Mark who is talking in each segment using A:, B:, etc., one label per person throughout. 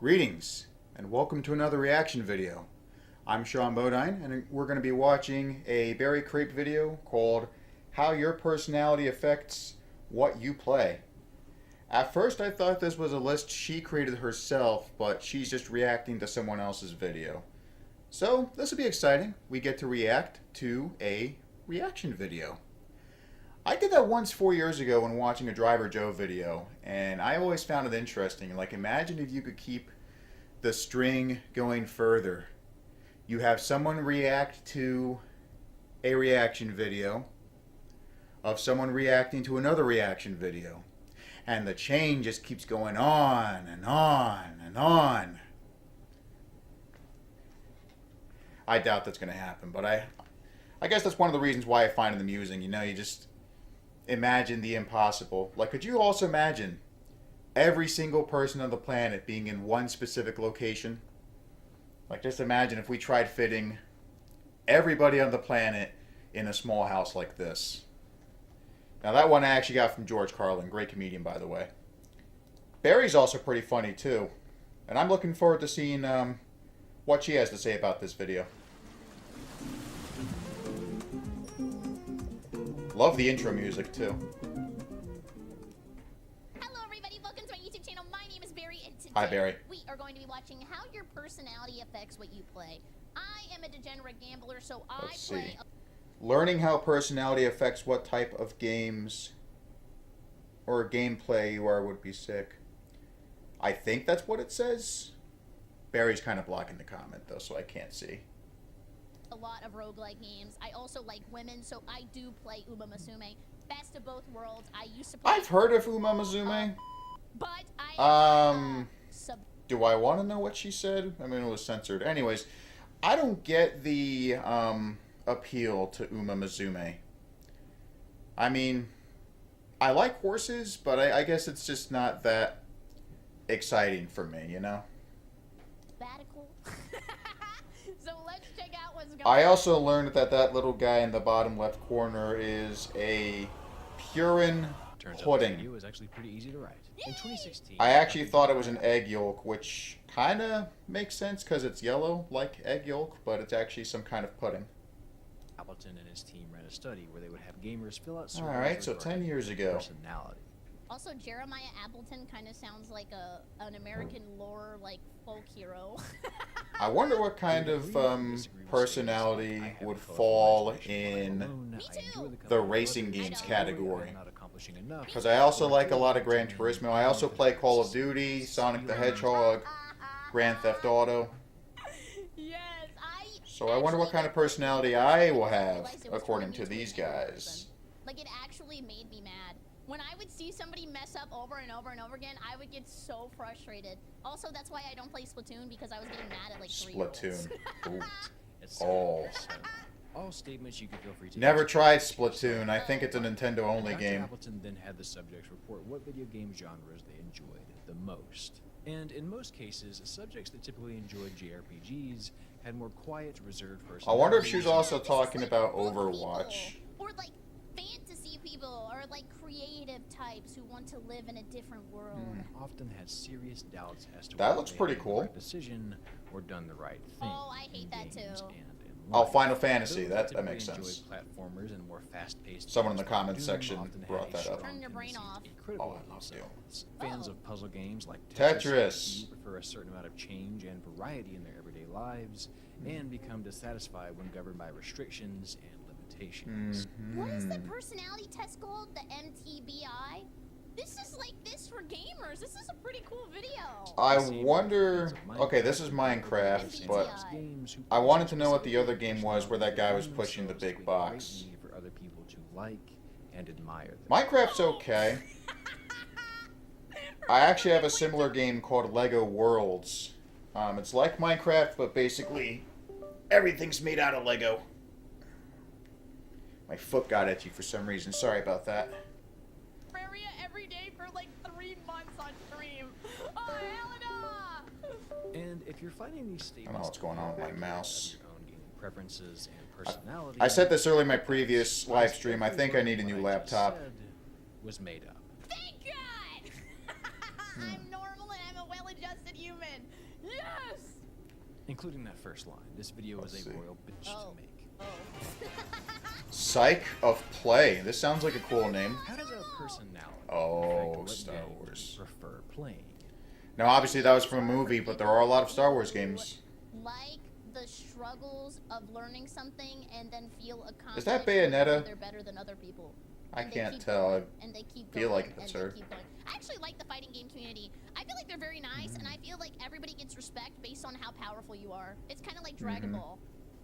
A: Greetings, and welcome to another reaction video. I'm Sean Bodine, and we're going to be watching a BerryCrepe video called How Your Personality Affects What You Play. At first I thought this was a list she created herself, but she's just reacting to someone else's video. So this will be exciting. We get to react to a reaction video. I did that once 4 years ago when watching a Driver Joe video, and I always found it interesting. Like, imagine if you could keep the string going further. You have someone react to a reaction video of someone reacting to another reaction video, and the chain just keeps going on and on and on. I doubt that's going to happen, but I guess that's one of the reasons why I find it amusing. You know, you just imagine the impossible. Like, could you also imagine every single person on the planet being in one specific location? Like, just imagine if we tried fitting everybody on the planet in a small house like this. Now, that one I actually got from George Carlin. Great comedian, by the way. Barry's also pretty funny, too. And I'm looking forward to seeing what she has to say about this video. Love the intro music, too.
B: Hello, everybody. Welcome to my YouTube channel. My name is Barry, and today
A: Hi, Barry.
B: we are going to be watching how your personality affects what you play. I am a degenerate gambler, so
A: Let's
B: I play...
A: see. Learning how personality affects what type of games or gameplay you are would be sick. I think that's what it says. Barry's kind of blocking the comment, though, so I can't see.
B: a lot of roguelike games. I also like women, so I do play Uma Musume. Best of both worlds. I used to play...
A: I've heard of Uma Musume.
B: But I...
A: Do I want to know what she said? I mean, it was censored. Anyways, I don't get the appeal to Uma Musume. I mean, I like horses, but I guess it's just not that exciting for me, you know?
B: Sabbatical. So let's check out what's going on.
A: I also learned that that little guy in the bottom left corner is a Purin
C: Turns out
A: pudding.
C: the video was actually pretty easy to write. In 2016,
A: I actually thought it was an egg yolk, which kind of makes sense because it's yellow, like egg yolk, but it's actually some kind of pudding.
C: Appleton and his team ran a study where they would have gamers fill out surveys
A: Alright, so
C: regarding
A: 10 years ago.
C: personality.
B: Also, Jeremiah Appleton kind of sounds like an American lore, like, folk hero.
A: I wonder what kind of personality would fall in the racing games category. Because I also like a lot of Gran Turismo. I also play Call of Duty, Sonic the Hedgehog, Grand Theft Auto.
B: Yes,
A: So I wonder what kind of personality I will have, according to these guys.
B: Like, it actually made me mad. When I would see somebody mess up over and over and over again, I would get so frustrated. Also, that's why I don't play Splatoon, because I was getting mad at, like, 3-year-olds.
A: Splatoon. Oh.
C: All statements you can feel free to
A: Never tried Splatoon. I think it's a Nintendo-only
C: Dr.
A: game.
C: Appleton then had the subjects report what video game genres they enjoyed the most. And in most cases, subjects that typically enjoyed JRPGs had more quiet, reserved personalities.
A: I wonder if she was also talking about Overwatch.
B: Or, like, fantasy people, or, like, creative types who want to live in a different world.
C: Often had serious doubts as to
A: That
C: whether
A: looks
C: they
A: pretty
C: had made
A: cool.
C: the right decision or done the right thing.
B: Oh, I hate
C: in
B: that
C: games
B: too.
C: and in
A: Oh,
C: life.
A: Final Fantasy.
C: Those
A: That
C: typically
A: makes sense.
C: enjoyed platformers and more fast-paced
A: Someone in the
C: games like
A: comments
C: Doom
A: section
C: often had
A: brought
C: a
A: that up.
C: strong
B: Turn your brain
C: tendency to
B: off.
C: be critical
A: Oh, I
C: of
A: love Doom.
C: themselves. Fans
B: Oh.
C: of puzzle games like
A: Tetris.
C: prefer a certain amount of change and variety in their everyday lives and become dissatisfied when governed by restrictions and limitations.
B: What is the personality test called? The MTBI? This is like this for gamers. This is a pretty cool video.
A: I wonder... Okay, this is Minecraft, but I wanted to know what the other game was where that guy was pushing the big box.
C: For other people to like and admire them.
A: Minecraft's okay. I actually have a similar game called Lego Worlds. It's like Minecraft, but basically everything's made out of Lego. My foot got itchy for some reason. Sorry about that.
B: Terraria every day for like 3 months on stream. Oh, Helena!
C: And if you're finding these statements,
A: I don't know what's going on with my mouse.
C: Your own gaming preferences and personality.
A: I said this earlier in my previous live stream. I think I need a new laptop.
C: Was made up.
B: Thank God! I'm normal and I'm a well-adjusted human.
C: including that first line. This video
A: Let's
C: is
A: see.
C: a royal bitch
B: Oh.
C: to make.
A: Psych of Play. This sounds like a cool name.
C: How does our personality
A: Oh,
C: affect what
A: Star
C: game
A: Wars.
C: we prefer playing?
A: Now, obviously, that was from a movie, but there are a lot of Star Wars games.
B: Like the struggles of learning something and then feel accomplished.
A: Is that Bayonetta?
B: They're better than other people.
A: I
B: And they
A: can't
B: keep
A: tell.
B: going, and they keep
A: feel
B: going,
A: like it's
B: and they
A: her.
B: keep going. I actually like the fighting game community. I feel like they're very nice, and I feel like everybody gets respect based on how powerful you are. It's kind of like Dragon Ball.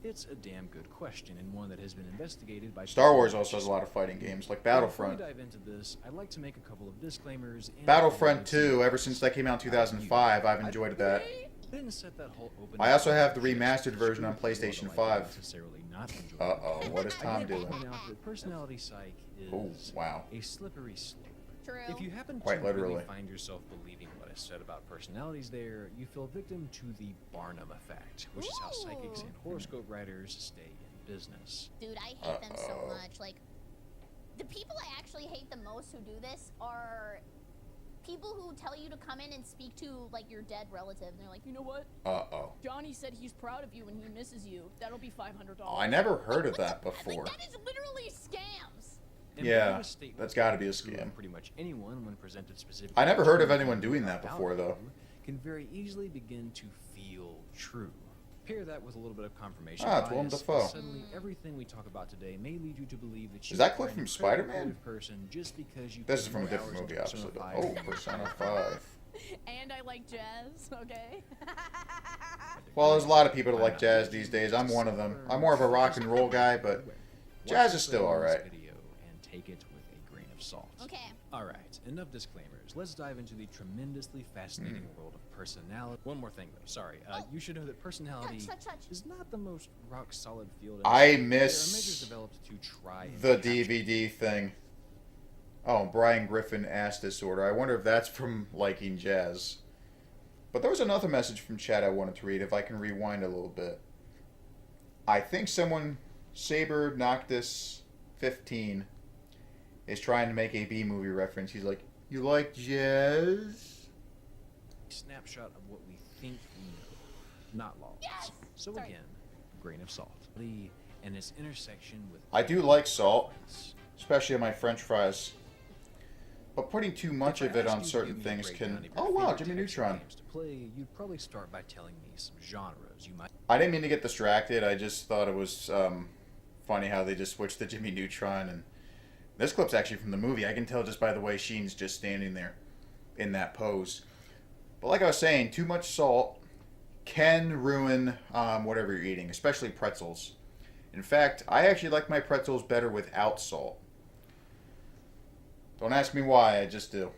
C: It's a damn good question, and one that has been investigated by
A: Star Wars also has a lot of fighting games, like Battlefront.
C: Before we dive into this, I'd like to make a couple of disclaimers. And
A: Battlefront 2, ever since that came out in 2005, I've enjoyed that.
C: Then set that whole open
A: I also have the
C: just
A: remastered version on
C: strictly
A: PlayStation
C: what I
A: 5.
C: necessarily not enjoy.
A: Uh-oh, what is Tom
C: I'd like to
A: doing?
C: point out that personality psych
A: Oh,
C: is
A: wow.
C: a slippery slope.
B: True.
C: If you happen
A: Quite
C: to
A: literally.
C: really find yourself believing what I said about personalities there, you feel victim to the Barnum effect, which is how psychics and horoscope writers stay in business.
B: Dude, I hate them so
A: Uh-oh.
B: much. Like, the people I actually hate the most who do this are people who tell you to come in and speak to, like, your dead relative. And they're like, you know what?
A: Uh-oh.
B: Johnny said he's proud of you and he misses you. That'll be $500.
A: Oh, I never heard of that before.
B: Like, that is literally scams.
C: And
A: Yeah,
C: beyond a statement
A: that's gotta be a
C: true of
A: scam.
C: Pretty much anyone, when presented specifically.
A: I never heard of
C: to
A: anyone
C: you
A: doing that
C: about
A: before, though.
C: you, can very easily begin to feel true. Pair that with a little bit of confirmation
A: Ah, it's Willem
C: bias,
A: Dafoe.
C: and suddenly everything we talk about today may lead you to believe that you
A: that
C: are
A: clip
C: an
A: from
C: incredibly
A: Spider-Man?
C: creative person just because you
A: This is
C: put
A: from a
C: more
A: different
C: hours
A: movie,
C: into
A: obviously. But,
C: 5
A: oh, Persona 5.
B: And I like jazz, okay?
A: Well, there's a lot of people that like jazz these days. I'm one of them. I'm more of a rock and roll guy, but jazz is still alright.
C: Video and take it with a grain of salt.
B: Okay.
C: Alright, enough disclaimers. Let's dive into the tremendously fascinating world of personality. One more thing, though. Sorry. You should know that personality
B: Touch.
C: is not the most rock-solid field.
A: I
C: There are measures
A: miss
C: developed to try and
A: the
C: capture
A: DVD thing. Oh, Brian Griffin ass disorder. I wonder if that's from liking jazz. But there was another message from chat I wanted to read, if I can rewind a little bit. I think someone, Saber Noctis 15, is trying to make a B-movie reference. He's like, you like jazz?
C: a snapshot of what we think we know, not laws.
B: Yes!
C: So
B: Sorry.
C: again, grain of salt. And its intersection with
A: I do like salt, especially on my french fries. But putting too much
C: If I
A: of it
C: asked
A: on
C: you to
A: certain
C: give me a
A: things
C: breakdown
A: can...
C: of your
A: Oh, wow,
C: favorite
A: Jimmy
C: types of
A: Neutron.
C: games to play, you'd probably start by telling me some genres you might.
A: I didn't mean to get distracted. I just thought it was funny how they just switched to Jimmy Neutron. And this clip's actually from the movie. I can tell just by the way Sheen's just standing there in that pose. But like I was saying, too much salt can ruin whatever you're eating, especially pretzels. In fact, I actually like my pretzels better without salt. Don't ask me why, I just do.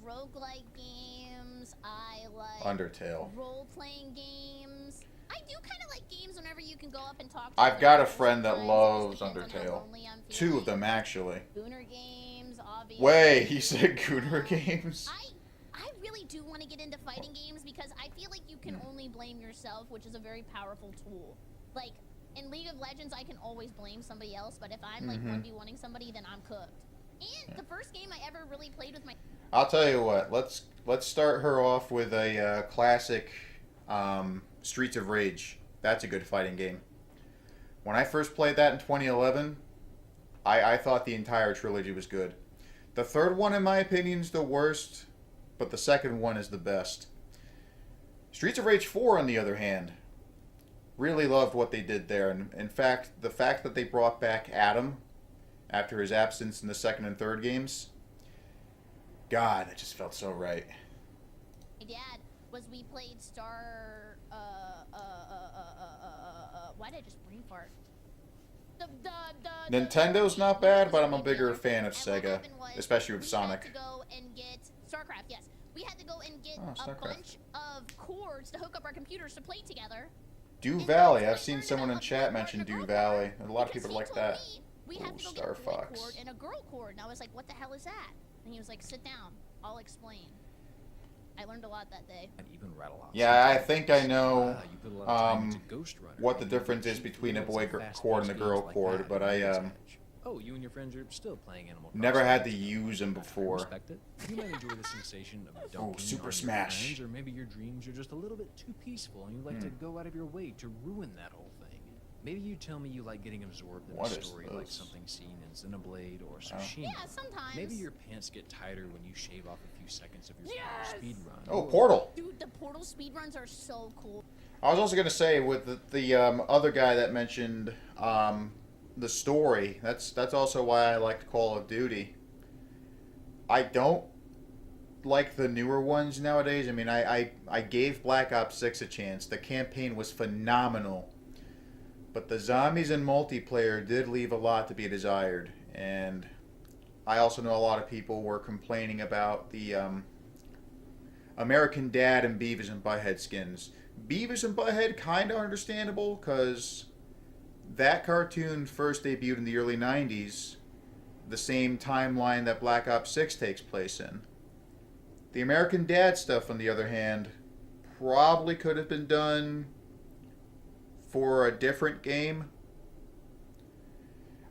B: Roguelike games. I like
A: Undertale.
B: role-playing games. I do kind of like games whenever you can go up and talk to
A: I've
B: other
A: got a
B: people
A: friend that
B: sometimes. It
A: loves
B: just depends on how
A: Undertale.
B: lonely I'm
A: Two of
B: feeling.
A: them, actually.
B: Gooner games, obviously.
A: Wait, he said Gooner games?
B: I really do want to get into fighting games because I feel like you can only blame yourself, which is a very powerful tool. Like, in League of Legends, I can always blame somebody else, but if I'm, like, 1v1ing somebody, then I'm cooked. And the first game I ever really played with my...
A: I'll tell you what. Let's start her off with a classic Streets of Rage. That's a good fighting game. When I first played that in 2011, I thought the entire trilogy was good. The third one, in my opinion, is the worst, but the second one is the best. Streets of Rage 4, on the other hand, really loved what they did there. And in fact, the fact that they brought back Adam after his absence in the second and third games, God, it just felt so right.
B: My dad was we played why did I just brain fart?
A: Nintendo's not bad, but I'm a bigger
B: And
A: fan of
B: what
A: Sega,
B: happened was
A: especially with
B: we
A: Sonic.
B: had to go and get StarCraft, yes. We had to go and get
A: Oh,
B: a
A: StarCraft.
B: bunch of cords to hook up our computers to play together.
A: Dew
B: And
A: Valley.
B: that's
A: I've seen
B: when I
A: someone in
B: learned
A: chat
B: about
A: mention
B: partner
A: Dew
B: girl
A: Valley.
B: cord,
A: A lot of
B: because
A: people
B: he
A: like
B: told
A: that.
B: me we
A: Ooh,
B: have to go
A: Star
B: get a boy
A: Fox.
B: cord and a girl cord. And I was like, what the hell is that? And he was like, sit down. I'll explain. I learned a lot that day.
C: And even rattle off
A: Yeah, I
C: some
A: think I know
C: you put a lot of time into Ghost Runner,
A: what the
C: and you
A: difference
C: get
A: is between a
C: lots
A: boy
C: of fast-paced
A: cord and a girl
C: games like
A: cord,
C: that
A: but
C: in
A: I
C: Mirror's Edge. Oh, you and your friends are still playing Animal Crossing.
A: Never had to use them
C: I
A: before.
C: respect it. You might enjoy the sensation of dunking
A: Super
C: on
A: Smash.
C: your friends, or maybe your dreams are just a little bit too peaceful and you like to go out of your way to ruin that whole thing. Maybe you tell me you like getting absorbed in
A: What
C: a
A: is
C: story like
A: this?
C: something seen in Xenoblade or Tsushima.
B: Yeah, sometimes.
C: Maybe your pants get tighter when you shave off a few seconds of your speed run.
A: Oh, Portal.
B: Dude, the Portal speedruns are so cool.
A: I was also going to say, with the other guy that mentioned the story, that's also why I liked Call of Duty. I don't like the newer ones nowadays. I mean, I gave Black Ops 6 a chance. The campaign was phenomenal. But the zombies and multiplayer did leave a lot to be desired. And I also know a lot of people were complaining about the American Dad and Beavis and Butthead skins. Beavis and Butthead, kind of understandable, because that cartoon first debuted in the early 90s, the same timeline that Black Ops 6 takes place in. The American Dad stuff, on the other hand, probably could have been done for a different game.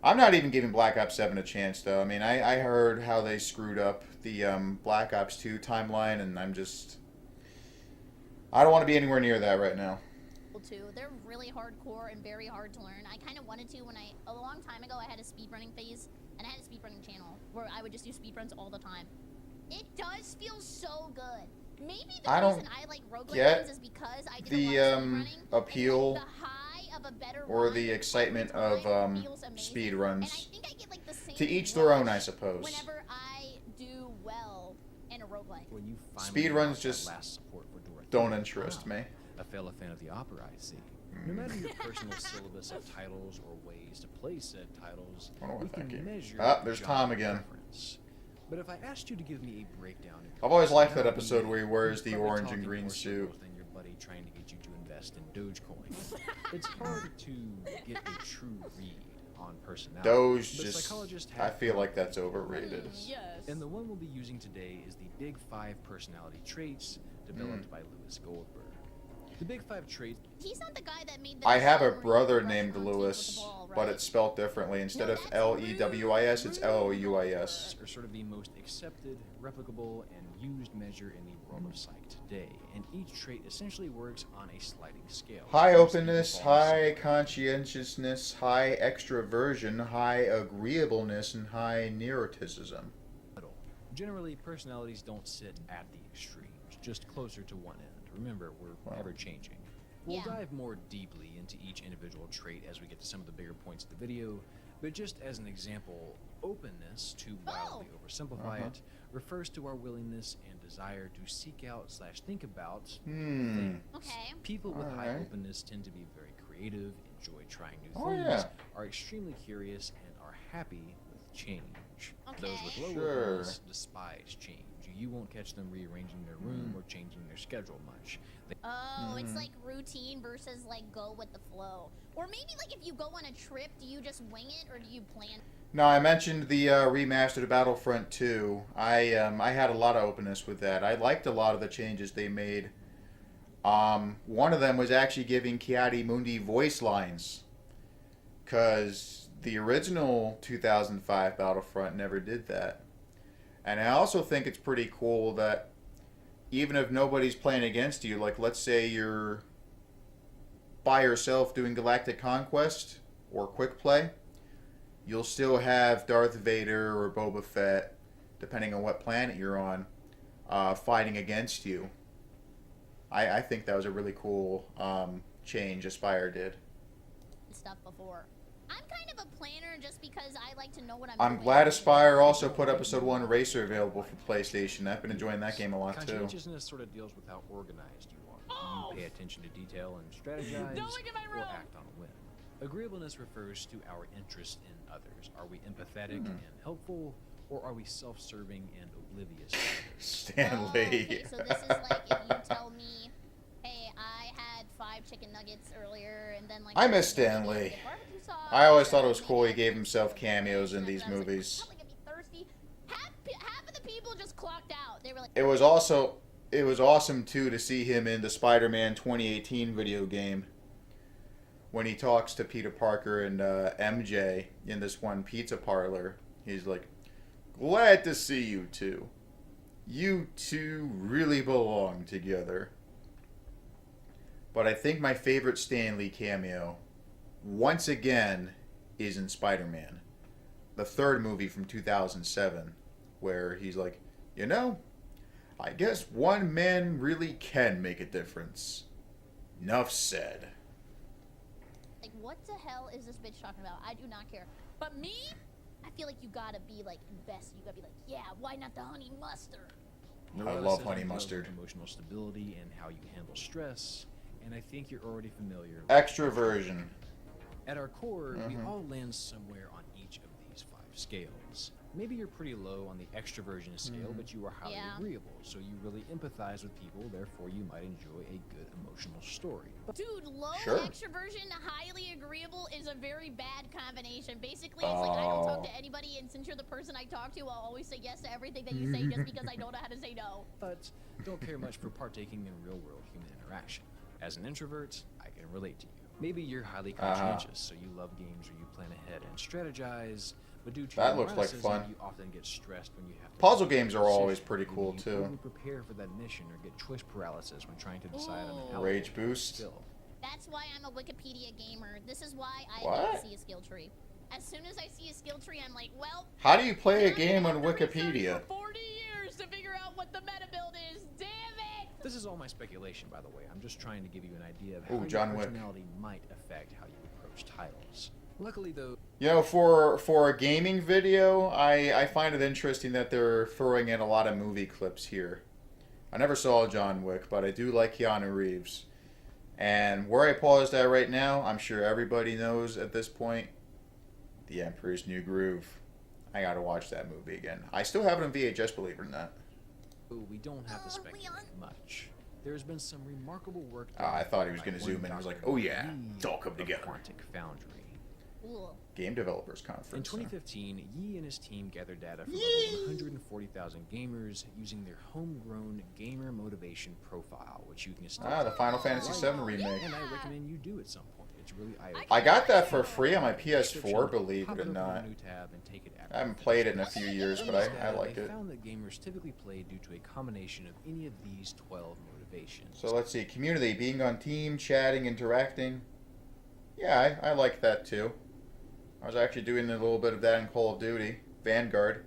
A: I'm not even giving Black Ops 7 a chance, though. I mean, I heard how they screwed up the Black Ops 2 timeline, and I don't want to be anywhere near that right now.
B: Too. They're really hardcore and very hard to learn. I kind of wanted to when a long time ago I had a speedrunning phase, and I had a speedrunning channel where I would just do speedruns all the time. It does feel so good. Maybe the reason I like roguelike games is because I did a lot of speedrunning,
A: appeal
B: and, like, the high of a better
A: or
B: run
A: the excitement of speed runs.
B: And I think I get like the same
A: to each their own, I suppose.
B: Whenever I do well in a roguelike.
C: When you
A: Speed runs just don't interest me.
C: A fellow fan of the opera, I see. No matter your personal syllabus of titles or ways to play said titles, we can measure
A: there's Tom again.
C: Preference. But if I asked you to give me a breakdown,
A: I've always liked that episode where he wears the orange and green suit.
C: Than your buddy trying to get you to invest in Dogecoin. It's hard to get a true read on personality.
A: Doge just, I feel like that's overrated.
B: Yes.
C: And the one we'll be using today is the Big 5 personality traits developed by Lewis Goldberg. The Big 5 traits.
B: He's not the guy that made the
A: I have a
B: design where
A: brother
B: you
A: named
B: brush on teeth with
A: Lewis,
B: the ball,
A: but
B: right?
A: it's spelled differently. Instead
B: No,
A: of
B: that's
A: Lewis, it's Louis.
C: Are sort of the most accepted, replicable, and used measure in the world of psych today, and each trait essentially works on a sliding scale.
A: High openness, high conscientiousness, high extroversion, high agreeableness, and high neuroticism.
C: Generally, personalities don't sit at the extremes, just closer to one end. Remember, we're ever changing. We'll dive more deeply into each individual trait as we get to some of the bigger points of the video, but just as an example, openness, to wildly oversimplify it, refers to our willingness and desire to seek out / think about things.
B: Okay.
C: People with high openness tend to be very creative, enjoy trying new things, are extremely curious, and are happy with change. Those with low openness despise change. You won't catch them rearranging their room or changing their schedule much.
B: It's like routine versus like go with the flow. Or maybe like if you go on a trip, do you just wing it or do you plan?
A: No, I mentioned the remastered Battlefront 2. I had a lot of openness with that. I liked a lot of the changes they made. One of them was actually giving Kiadi Mundi voice lines, because the original 2005 Battlefront never did that. And I also think it's pretty cool that even if nobody's playing against you, like let's say you're by yourself doing Galactic Conquest or Quick Play, you'll still have Darth Vader or Boba Fett, depending on what planet you're on, fighting against you. I think that was a really cool change Aspire did.
B: Stuff before. I'm kind of a planner just because I like to know what I'm doing.
A: Glad Aspire also put Episode 1 Racer available for PlayStation. I've been enjoying that game a lot too.
C: Conscientiousness sort of deals with how organized you are. Do you pay attention to detail and strategize,
B: Don't look at my
C: or
B: room.
C: act on a whim? Agreeableness refers to our interest in others. Are we empathetic and helpful, or are we self-serving and oblivious to others?
A: Stanley.
B: Okay, so this is like if you tell me, hey, I had 5 chicken nuggets earlier, and then like
A: I miss Stanley. I always thought it was cool he gave himself cameos in these movies.
B: Half of the people just clocked out. They were like,
A: It was awesome too to see him in the Spider-Man 2018 video game, when he talks to Peter Parker and MJ in this one pizza parlor. He's like, glad to see you two. You two really belong together. But I think my favorite Stan Lee cameo, once again, is in Spider-Man. The third movie from 2007, where he's like, you know, I guess one man really can make a difference. Nuff said.
B: Like, what the hell is this bitch talking about? I do not care. But me? I feel like you gotta be, like, invested. You gotta be like, yeah, why not the honey mustard?
A: I love honey mustard.
C: Emotional stability and how you handle stress, and I think you're already familiar.
A: Extroversion.
C: At our core, we all land somewhere on each of these 5 scales. Maybe you're pretty low on the extroversion scale, but you are highly agreeable, so you really empathize with people, therefore you might enjoy a good emotional story.
B: Dude, low extroversion, highly agreeable is a very bad combination. Basically, it's like I don't talk to anybody, and since you're the person I talk to, I'll always say yes to everything that you say just because I don't know how to say no.
C: But don't care much for partaking in real-world human interaction. As an introvert, I can relate to you. Maybe you're highly conscientious, so you love games where you plan ahead and strategize, but due to
A: that looks like fun.
C: You often get stressed when you have to
A: puzzle games are always pretty cool too.
C: You prepare for that mission or get choice paralysis when trying to decide on how
A: rage boost.
B: That's why I'm a Wikipedia gamer. This is why I don't see a skill tree. As soon as I see a skill tree, I'm like, well,
A: how do you play a game on Wikipedia?
B: For 40 years to figure out what the meta build is. Damn it!
C: This is all my speculation, by the way. I'm just trying to give you an idea of how
A: John
C: your
A: Wick.
C: personality might affect how you approach titles. Luckily, though,
A: you know, for a gaming video, I find it interesting that they're throwing in a lot of movie clips here. I never saw John Wick, but I do like Keanu Reeves. And where I paused at right now, I'm sure everybody knows at this point, The Emperor's New Groove. I gotta watch that movie again. I still have it on VHS, believe it or not.
C: We don't have to speculate much. There's been some remarkable work.
A: I thought he was going to zoom in. I was like, oh yeah, it's all come together.
C: Quantic Foundry.
B: Cool.
A: Game Developers Conference.
C: In 2015, Yi and his team gathered data from over 140,000 gamers using their homegrown gamer motivation profile, which you can still
A: the Final Fantasy VII remake.
C: And I recommend you do at some point. It's really eye-opening.
A: I got that for free on my PS4, believe it or not. I haven't played it in a few years, but I like it.
C: I found that gamers typically play due to a combination of any of these 12 motivations.
A: So let's see. Community, being on team, chatting, interacting. Yeah, I like that too. I was actually doing a little bit of that in Call of Duty. Vanguard.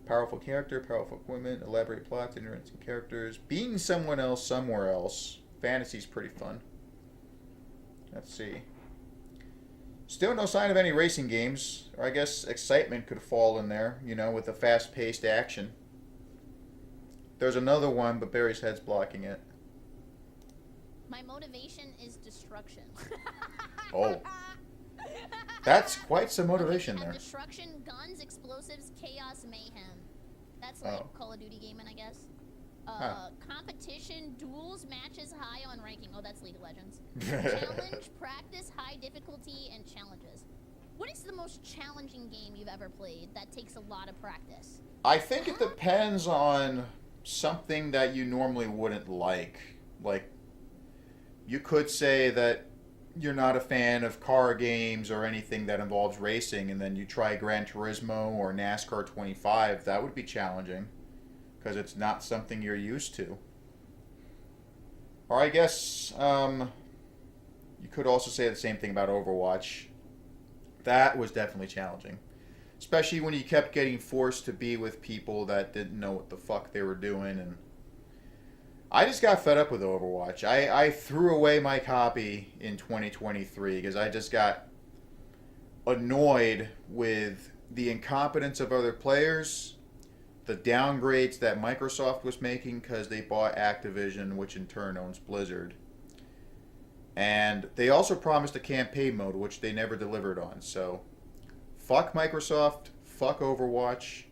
A: Powerful character, powerful equipment, elaborate plots, interesting characters. Being someone else somewhere else. Fantasy's pretty fun. Let's see. Still no sign of any racing games. Or I guess excitement could fall in there, you know, with the fast-paced action. There's another one, but Barry's head's blocking it.
B: My motivation is destruction.
A: Oh. That's quite some motivation there.
B: Destruction, guns, explosives, chaos, mayhem. That's like Call of Duty gaming, I guess. Competition, duels, matches, high on ranking. Oh, that's League of Legends. Challenge, practice, high difficulty, and challenges. What is the most challenging game you've ever played that takes a lot of practice?
A: I think it depends on something that you normally wouldn't like. Like, you could say that you're not a fan of car games or anything that involves racing, and then you try Gran Turismo or NASCAR 25. That would be challenging, because it's not something you're used to. Or I guess you could also say the same thing about Overwatch. That was definitely challenging. Especially when you kept getting forced to be with people that didn't know what the fuck they were doing. And I just got fed up with Overwatch. I threw away my copy in 2023 because I just got annoyed with the incompetence of other players, the downgrades that Microsoft was making because they bought Activision, which in turn owns Blizzard. And they also promised a campaign mode, which they never delivered on. So, fuck Microsoft, fuck Overwatch.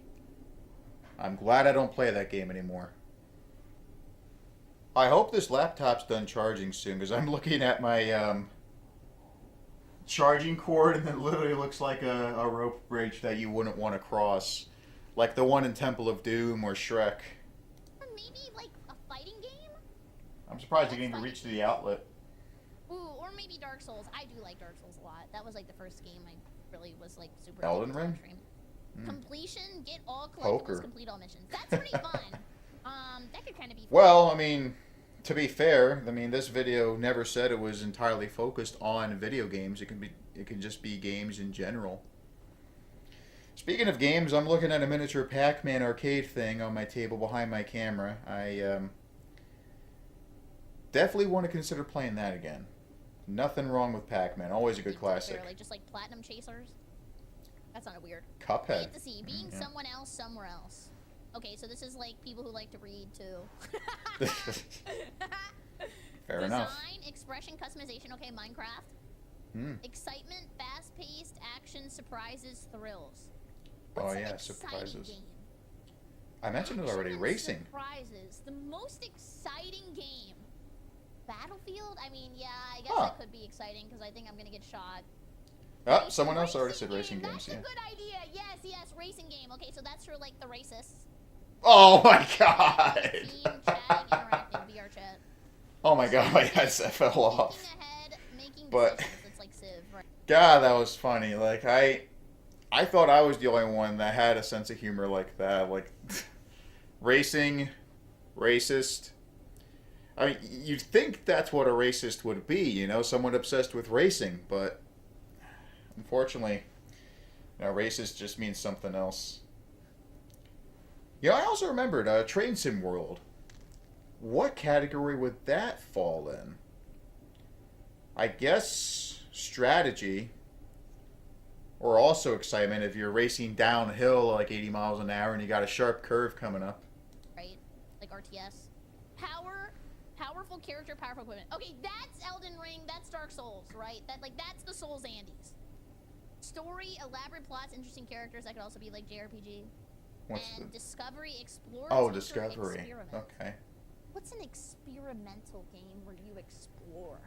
A: I'm glad I don't play that game anymore. I hope this laptop's done charging soon, because I'm looking at my charging cord, and it literally looks like a rope bridge that you wouldn't want to cross. Like the one in Temple of Doom or Shrek.
B: Or maybe like a fighting game?
A: I'm surprised you didn't even reach to the outlet.
B: Ooh, or maybe Dark Souls. I do like Dark Souls a lot. That was like the first game I really was like super.
A: Elden Ring.
B: Completion, get all collectibles, complete all missions. That's pretty fun. That could kind of be fun.
A: Well, I mean, to be fair, I mean this video never said it was entirely focused on video games. It can just be games in general. Speaking of games, I'm looking at a miniature Pac-Man arcade thing on my table behind my camera. I definitely want to consider playing that again. Nothing wrong with Pac-Man. Always a good classic.
B: Like just like Platinum Chasers. That's not a weird.
A: Cuphead.
B: I like to see being someone else somewhere else. Okay, so this is like people who like to read too.
A: Fair enough.
B: Design, expression, customization. Okay, Minecraft. Excitement, fast-paced, action, surprises, thrills. What's an
A: surprises.
B: Game?
A: I mentioned it already. Racing.
B: Surprises. The most exciting game. Battlefield? I mean, yeah, I guess that could be exciting because I think I'm gonna get shot.
A: Oh, someone else already said racing games.
B: That's a good idea. Yes, racing game. Okay, so that's for like the racists.
A: Oh my god!
B: Team chatting, interacting, VR chat.
A: Oh my god, my headset fell off.
B: Thinking ahead, making
A: But
B: decisions. It's like Civ, right?
A: God, that was funny. Like I thought I was the only one that had a sense of humor like that. Like racing, racist. I mean, you'd think that's what a racist would be, you know, someone obsessed with racing, but unfortunately, you know, racist just means something else. You know, I also remembered Train Sim World. What category would that fall in? I guess strategy, or also excitement if you're racing downhill like 80 miles an hour and you got a sharp curve coming up.
B: Right, like RTS. Powerful character, powerful equipment. Okay, that's Elden Ring, that's Dark Souls, right? That's the Souls Andes. Story, elaborate plots, interesting characters. That could also be like JRPG. Discovery, explore.
A: Oh, Discovery.
B: Experiment.
A: Okay.
B: What's an experimental game where you explore?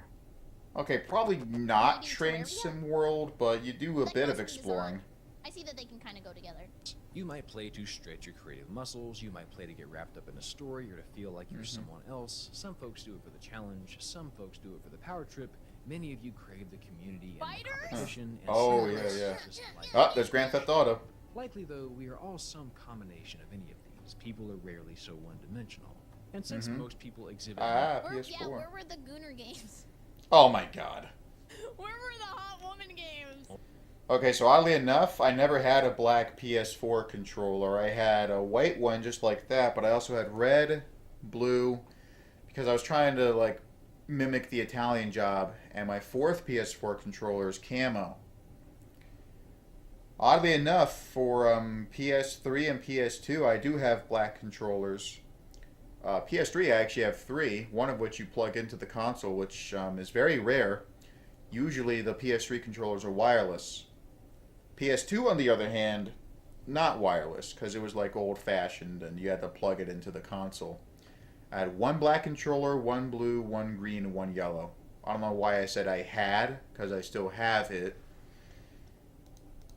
A: Okay, probably not Train Sim World, but you do a bit of exploring.
B: I see that they can kind of go together.
C: You might play to stretch your creative muscles, you might play to get wrapped up in a story or to feel like you're someone else. Some folks do it for the challenge, some folks do it for the power trip. Many of you crave the community and the competition. And
A: Oh, there's Grand Theft Auto.
C: Likely, though, we are all some combination of any of these. People are rarely so one-dimensional. And since most people exhibit...
A: PS4.
B: Yeah, where were the Gooner games?
A: Oh my god.
B: Where were the Hot Woman games?
A: Okay, so oddly enough, I never had a black PS4 controller. I had a white one just like that, but I also had red, blue, because I was trying to, like, mimic the Italian job, and my fourth PS4 controller is camo. Oddly enough, for PS3 and PS2, I do have black controllers. PS3, I actually have 3, one of which you plug into the console, which is very rare. Usually the PS3 controllers are wireless. PS2, on the other hand, not wireless, because it was like old-fashioned and you had to plug it into the console. I had one black controller, one blue, one green, and one yellow. I don't know why I said I had, because I still have it.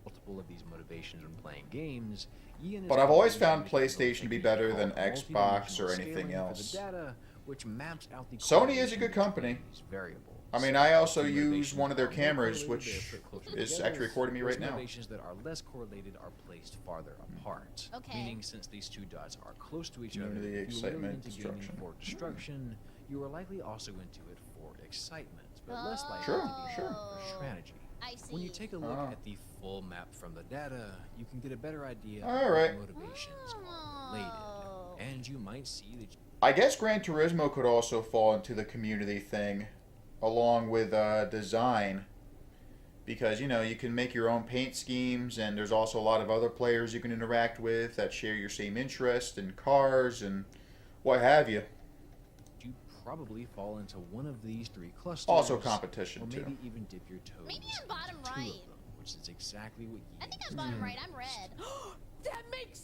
C: Multiple of these motivations when playing games.
A: But I've always found PlayStation to be better than Xbox or anything else. Sony is a good company. I mean, I also use one of their cameras, which is actually recording me right now.
C: Motivations that are less correlated are placed farther apart.
B: Okay.
C: Meaning, since these two dots are close to each other,
A: Unity,
C: if you are really
A: excitement,
C: into gaming
A: destruction.
C: for destruction, you are likely also into it for excitement, but less likely
A: Sure,
C: to be
A: sure.
C: for strategy.
B: I see.
C: When you take a look at the full map from the data, you can get a better idea
A: All
C: of
A: right.
C: what motivations are related, and you might see that.
A: I guess Gran Turismo could also fall into the community thing, along with design, because, you know, you can make your own paint schemes, and there's also a lot of other players you can interact with that share your same interest in cars and what have you.
C: You probably fall into one of these three clusters.
A: Also competition,
C: or
A: too.
C: maybe even dip your toes.
B: Maybe I'm bottom
C: into two
B: right.
C: of them, which is exactly what you.
B: I think I'm bottom right. I'm red. That makes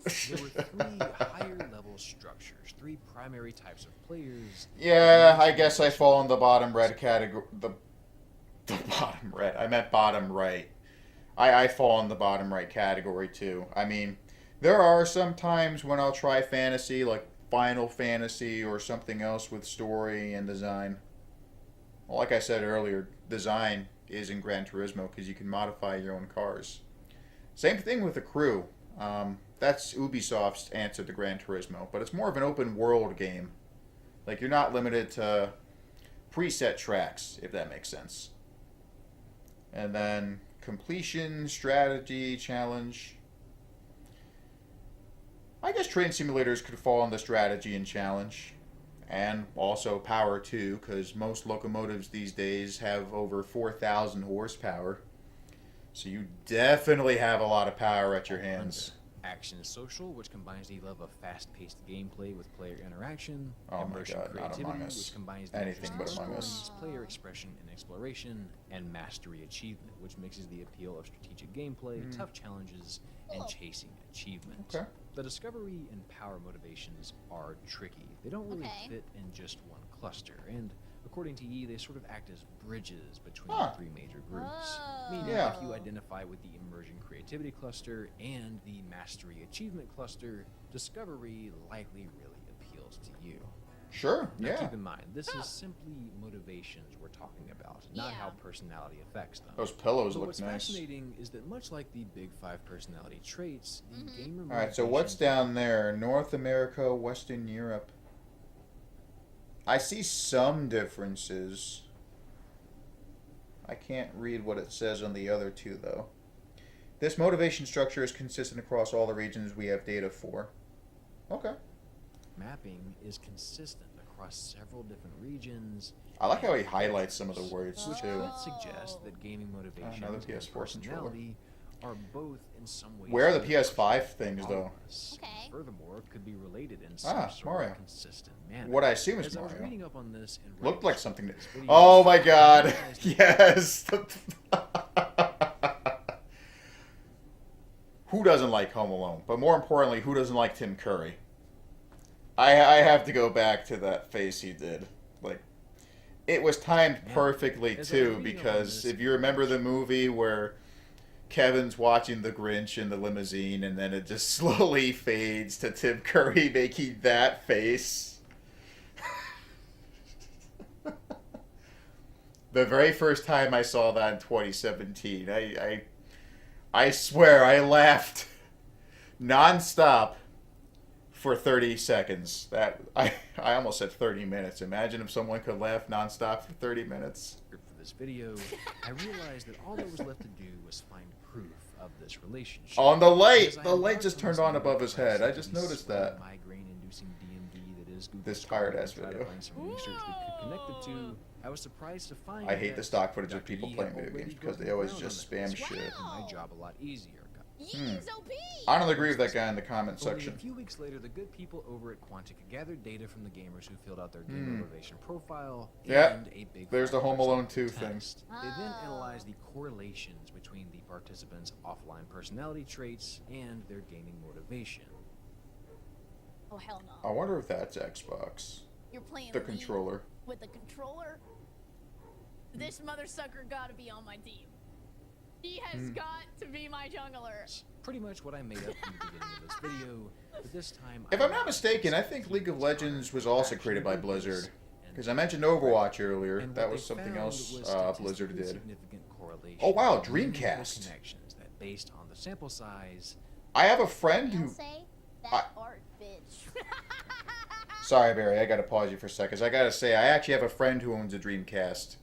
B: sense!
C: There were three higher level structures, three primary types of players.
A: Yeah, I guess I fall in the bottom red category. The bottom red. I meant bottom right. I fall in the bottom right category too. I mean, there are some times when I'll try fantasy, like Final Fantasy or something else with story and design. Well, like I said earlier, design is in Gran Turismo because you can modify your own cars. Same thing with the crew. That's Ubisoft's answer to Gran Turismo, but it's more of an open world game. Like, you're not limited to preset tracks, if that makes sense. And then completion, strategy, challenge. I guess train simulators could fall under strategy and challenge. And also power too, because most locomotives these days have over 4,000 horsepower. So you definitely have a lot of power at your hands.
C: Action is social, which combines the love of fast-paced gameplay with player interaction.
A: Oh my
C: Immersion
A: God, not
C: creativity,
A: Among Us.
C: which combines the
A: Anything but
C: interesting
A: Among Us.
C: stories, player expression and exploration, and mastery achievement, which mixes the appeal of strategic gameplay, tough challenges, and chasing achievement.
A: Okay.
C: The discovery and power motivations are tricky. They don't really fit in just one cluster, and according to E, they sort of act as bridges between the three major groups. Meaning, if you identify with the immersion creativity cluster and the mastery achievement cluster, discovery likely really appeals to you.
A: Sure,
C: Now,
A: yeah.
C: keep in mind, this is simply motivations we're talking about, not how personality affects them.
A: Those pillows
C: But
A: look
C: what's
A: nice.
C: fascinating is that much like the big 5 personality traits, the gamer
A: Alright, so what's down there? North America, Western Europe. I see some differences. I can't read what it says on the other two, though. This motivation structure is consistent across all the regions we have data for. Okay.
C: mapping is consistent across several different regions.
A: I like how he highlights some of the words,
C: Which
A: too.
C: could suggest that gaming motivation
A: Another
C: and
A: PS4
C: personality are both in some ways.
A: Where are the
C: universal
A: PS5
C: to
A: things,
C: all
A: though?
C: of us.
B: Okay.
C: Furthermore, could be related in some sort
A: Mario.
C: of consistent manner.
A: What I assume is
C: As I was
A: Mario.
C: reading up on this and
A: Looked
C: writing
A: like
C: this
A: something that...
C: video,
A: Oh my
C: I
A: god!
C: realized that
A: Yes! Who doesn't like Home Alone? But more importantly, who doesn't like Tim Curry? I have to go back to that face he did. Like, it was timed perfectly,
C: As I was
A: too,
C: reading up on
A: because
C: this-
A: if you remember the movie where Kevin's watching The Grinch in the limousine and then it just slowly fades to Tim Curry making that face. The very first time I saw that in 2017, I swear I laughed nonstop for 30 seconds. That I almost said 30 minutes. Imagine if someone could laugh nonstop for 30 minutes.
C: for this video, I realized that all that was left to do was find proof of this relationship.
A: On the light!
C: As I
A: The light
C: embarked
A: just
C: on
A: turned
C: this
A: on
C: new
A: above his head. I
C: quest
A: just
C: to the
A: noticed
C: sweaty,
A: that.
C: migraine-inducing DMV that is Google
A: This
C: Scholar,
A: tired-ass
C: and tried to
A: video.
C: find some research that could connect the two. I was surprised to find
A: I hate the
C: that
A: stock footage of
C: Dr.
A: people
C: Yi
A: playing
C: had
A: video
C: already
A: games because
C: broken
A: they always
C: ground
A: just
C: on
A: spam
C: this,
A: shit.
C: making my job a lot easier.
B: Yeez, OP!
A: I don't agree with that guy in the comment
C: Only
A: section.
C: a few weeks later, the good people over at Quantica gathered data from the gamers who filled out their game motivation profile
A: Yeah,
C: and a big
A: there's the Home Alone 2
C: test.
A: thing.
C: They then analyzed the correlations between the participants' offline personality traits and their gaming motivation.
B: Oh, hell
A: I
B: no.
A: wonder if that's Xbox.
B: You're playing
A: The
B: League
A: controller.
B: with the controller? This mother sucker gotta be on my team. He has got to be my jungler.
C: It's pretty much what I made up in the beginning of this video, but this time
A: If I'm not mistaken, I think League of Legends was also created by Blizzard. Because I mentioned Overwatch earlier.
C: And
A: That
C: what
A: was
C: they
A: something
C: found
A: else
C: was
A: Blizzard
C: statistically
A: did.
C: significant correlation
A: Oh, wow,
C: to meaningful
A: Dreamcast.
C: connections that, based on the sample size,
A: I have a friend
B: I'll
A: who...
B: say that art, bitch.
A: Sorry, Barry, I gotta pause you for a second. 'Cause I gotta say, I actually have a friend who owns a Dreamcast.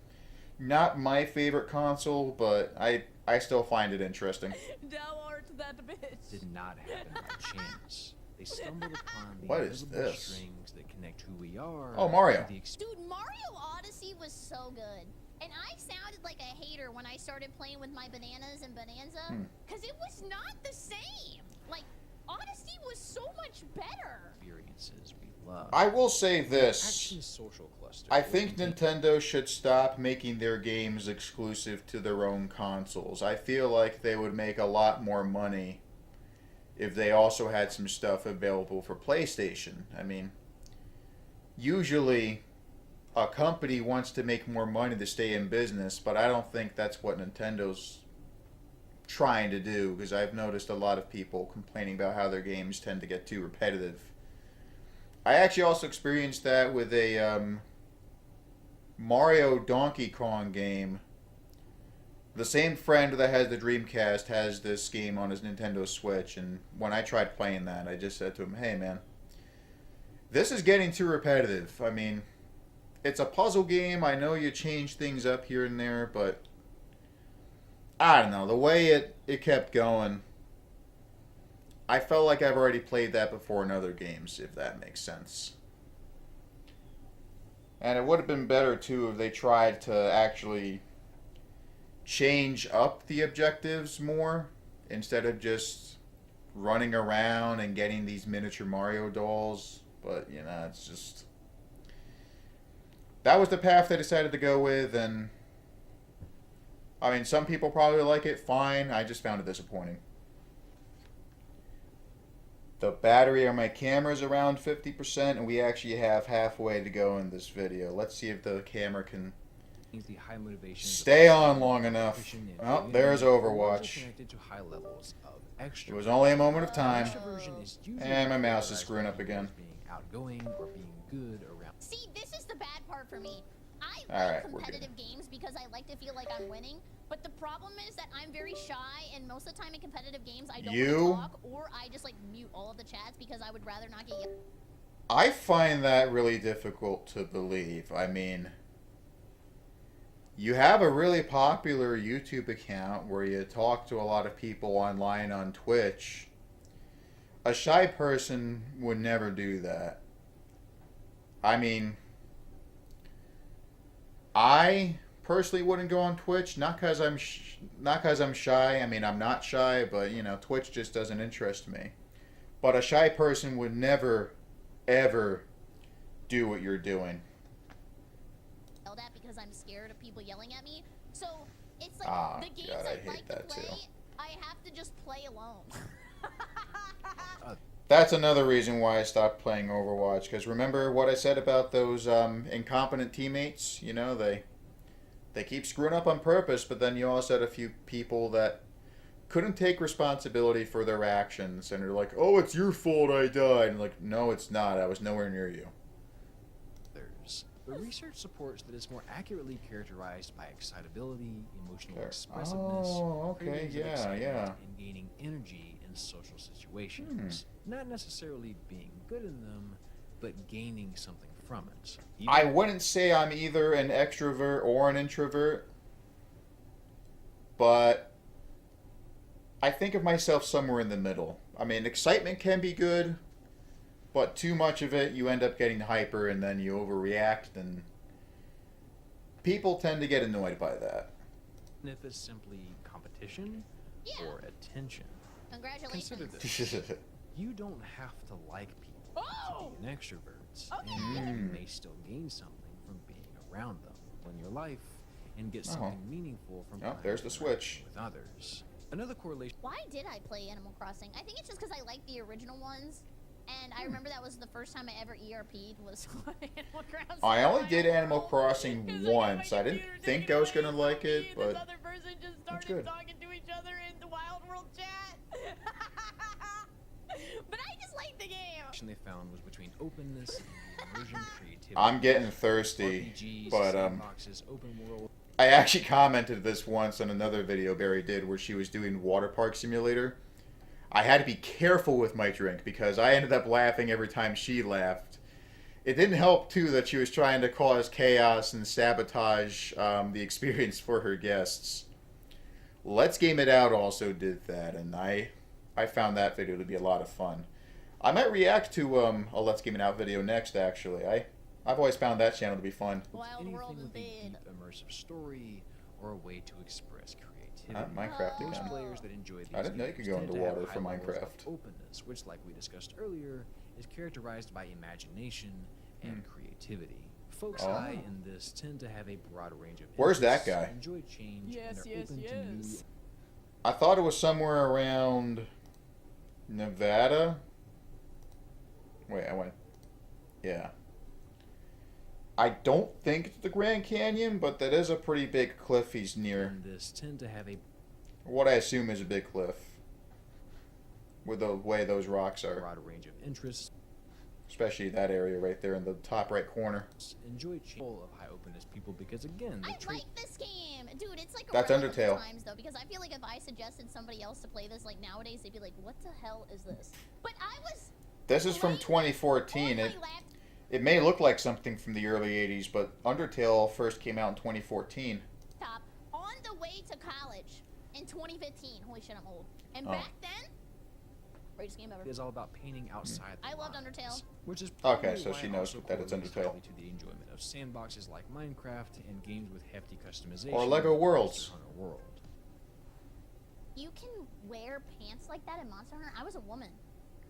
A: Not my favorite console, but I still find it interesting.
B: Thou art that bitch.
C: did not happen by chance. They stumbled upon the
A: What is
C: invisible
A: this?
C: strings that connect who we are.
A: Oh, Mario.
C: to the
B: Dude, Mario Odyssey was so good. And I sounded like a hater when I started playing with my bananas and Bonanza. Because it was not the same. Like, Odyssey was so much better.
C: experiences we love.
A: I will say this.
C: Action social cluster.
A: I
C: will
A: think
C: contain-
A: Nintendo should stop making their games exclusive to their own consoles. I feel like they would make a lot more money if they also had some stuff available for PlayStation. I mean, usually a company wants to make more money to stay in business, but I don't think that's what Nintendo's trying to do, because I've noticed a lot of people complaining about how their games tend to get too repetitive. I actually also experienced that with a Mario Donkey Kong game. The same friend that has the Dreamcast has this game on his Nintendo Switch, and when I tried playing that, I just said to him, hey man, this is getting too repetitive. I mean, it's a puzzle game. I know you change things up here and there, but I don't know. The way it kept going, I felt like I've already played that before in other games, if that makes sense. And it would have been better, too, if they tried to actually change up the objectives more instead of just running around and getting these miniature Mario dolls. But, you know, it's just... That was the path they decided to go with, and... I mean, some people probably like it, fine. I just found it disappointing. The battery on my camera is around 50%, and we actually have halfway to go in this video. Let's see if the camera can
C: The high motivation
A: stay on long enough. Oh, there's Overwatch.
C: Connected to high levels of
A: It was only a moment of time.
C: extroversion is usually
A: And my mouse is
C: characterized
A: screwing
C: by
A: up again.
C: being outgoing or being good around.
B: See, this is the bad part for me. I
A: Alright,
B: like
A: we're good.
B: competitive games because I like to feel like I'm winning. But the problem is that I'm very shy, and most of the time in competitive games, I don't
A: You?
B: want to talk, or I just like mute all of the chats because I would rather not get yelled.
A: I find that really difficult to believe. I mean, you have a really popular YouTube account where you talk to a lot of people online on Twitch. A shy person would never do that. I mean, I personally wouldn't go on Twitch, not because I'm shy. I mean, I'm not shy, but you know, Twitch just doesn't interest me. But a shy person would never, ever do what you're doing.
B: At because I'm scared of people yelling at me. So it's like the games
A: God, I
B: I
A: hate
B: like to
A: that
B: play,
A: too.
B: I have to just play alone.
A: That's another reason why I stopped playing Overwatch. Because remember what I said about those incompetent teammates? You know, they keep screwing up on purpose, but then you also had a few people that couldn't take responsibility for their actions, and they're like, "Oh, it's your fault I died." And like, no, it's not. I was nowhere near you.
C: The research supports that it's more accurately characterized by excitability, emotional expressiveness,
A: Oh, okay,
C: cravings of
A: yeah,
C: excitement,
A: yeah.
C: and gaining energy in social situations. Not necessarily being good in them, but gaining something from it.
A: I wouldn't say I'm either an extrovert or an introvert, but I think of myself somewhere in the middle. I mean, excitement can be good, but too much of it, you end up getting hyper and then you overreact, and people tend to get annoyed by that.
C: if it's simply competition or attention.
B: Congratulations.
C: Consider this. You don't have to like people to be an extrovert, and you may still gain something from being around them in your life and get something meaningful from
A: there's the switch.
C: with others. Another correlation.
B: Why did I play Animal Crossing? I think it's just because I like the original ones. And I remember that was the first time I ever ERP'd was Animal Crossing.
A: I only did Animal Crossing once. I didn't think I was going to like it, but
B: this other person just
A: it's
B: started
A: good.
B: talking to each other in the Wild World chat. But I just like the game.
C: They found was between openness and immersion creativity.
A: I'm getting thirsty,
C: RPGs,
A: but
C: sandboxes, open world.
A: I actually commented this once on another video Barry did where she was doing Water Park Simulator. I had to be careful with my drink because I ended up laughing every time she laughed. It didn't help, too, that she was trying to cause chaos and sabotage the experience for her guests. Let's Game It Out also did that, and I found that video to be a lot of fun. I might react to a Let's Game It Out video next, actually. I've always found that channel to be fun.
B: Wild World is
C: Anything with a
B: dead.
C: deep immersive story or a way to express creativity.
A: Minecraft
C: Most
A: again.
C: players that enjoy these
A: I didn't know you
C: games
A: could go
C: tend
A: into
C: to have
A: water
C: high
A: for
C: levels of
A: Minecraft.
C: openness, which, like we discussed earlier, is characterized by imagination and creativity. Folks high in this tend to have a broad range of
A: Where's that
C: interests,
A: guy?
C: enjoy change, and are open to new.
A: I thought it was somewhere around Nevada. Wait, I went. Yeah. I don't think it's the Grand Canyon, but that is a pretty big cliff he's near.
C: And this tend to have a
A: What I assume is a big cliff. With the way those rocks are.
C: broad range of interests.
A: especially that area right there in the top right corner.
C: Enjoy full of high openness people because again, the
B: I
C: trait
B: like this game, dude. It's like a
A: That's
B: relic of the
A: Undertale.
B: times though, because I feel like if I suggested somebody else to play this like nowadays, they'd be like, "What the hell is this?" But I was.
A: This is from 2014. It may look like something from the early 80s, but Undertale first came out in 2014.
B: Top on the way to college in 2015. Holy shit, I'm old. And
A: Oh.
B: back then, greatest game ever.
C: is all about painting outside the
B: I loved
C: lines,
B: Undertale.
C: which is
A: Okay,
C: probably
A: so
C: why
A: she
C: it
A: knows
C: also
A: that it's
C: correlates
A: Undertale.
C: highly to the enjoyment of sandboxes like Minecraft and games with hefty customization.
A: Or Lego
C: like
A: Worlds.
C: Monster Hunter World.
B: You can wear pants like that in Monster Hunter? I was a woman.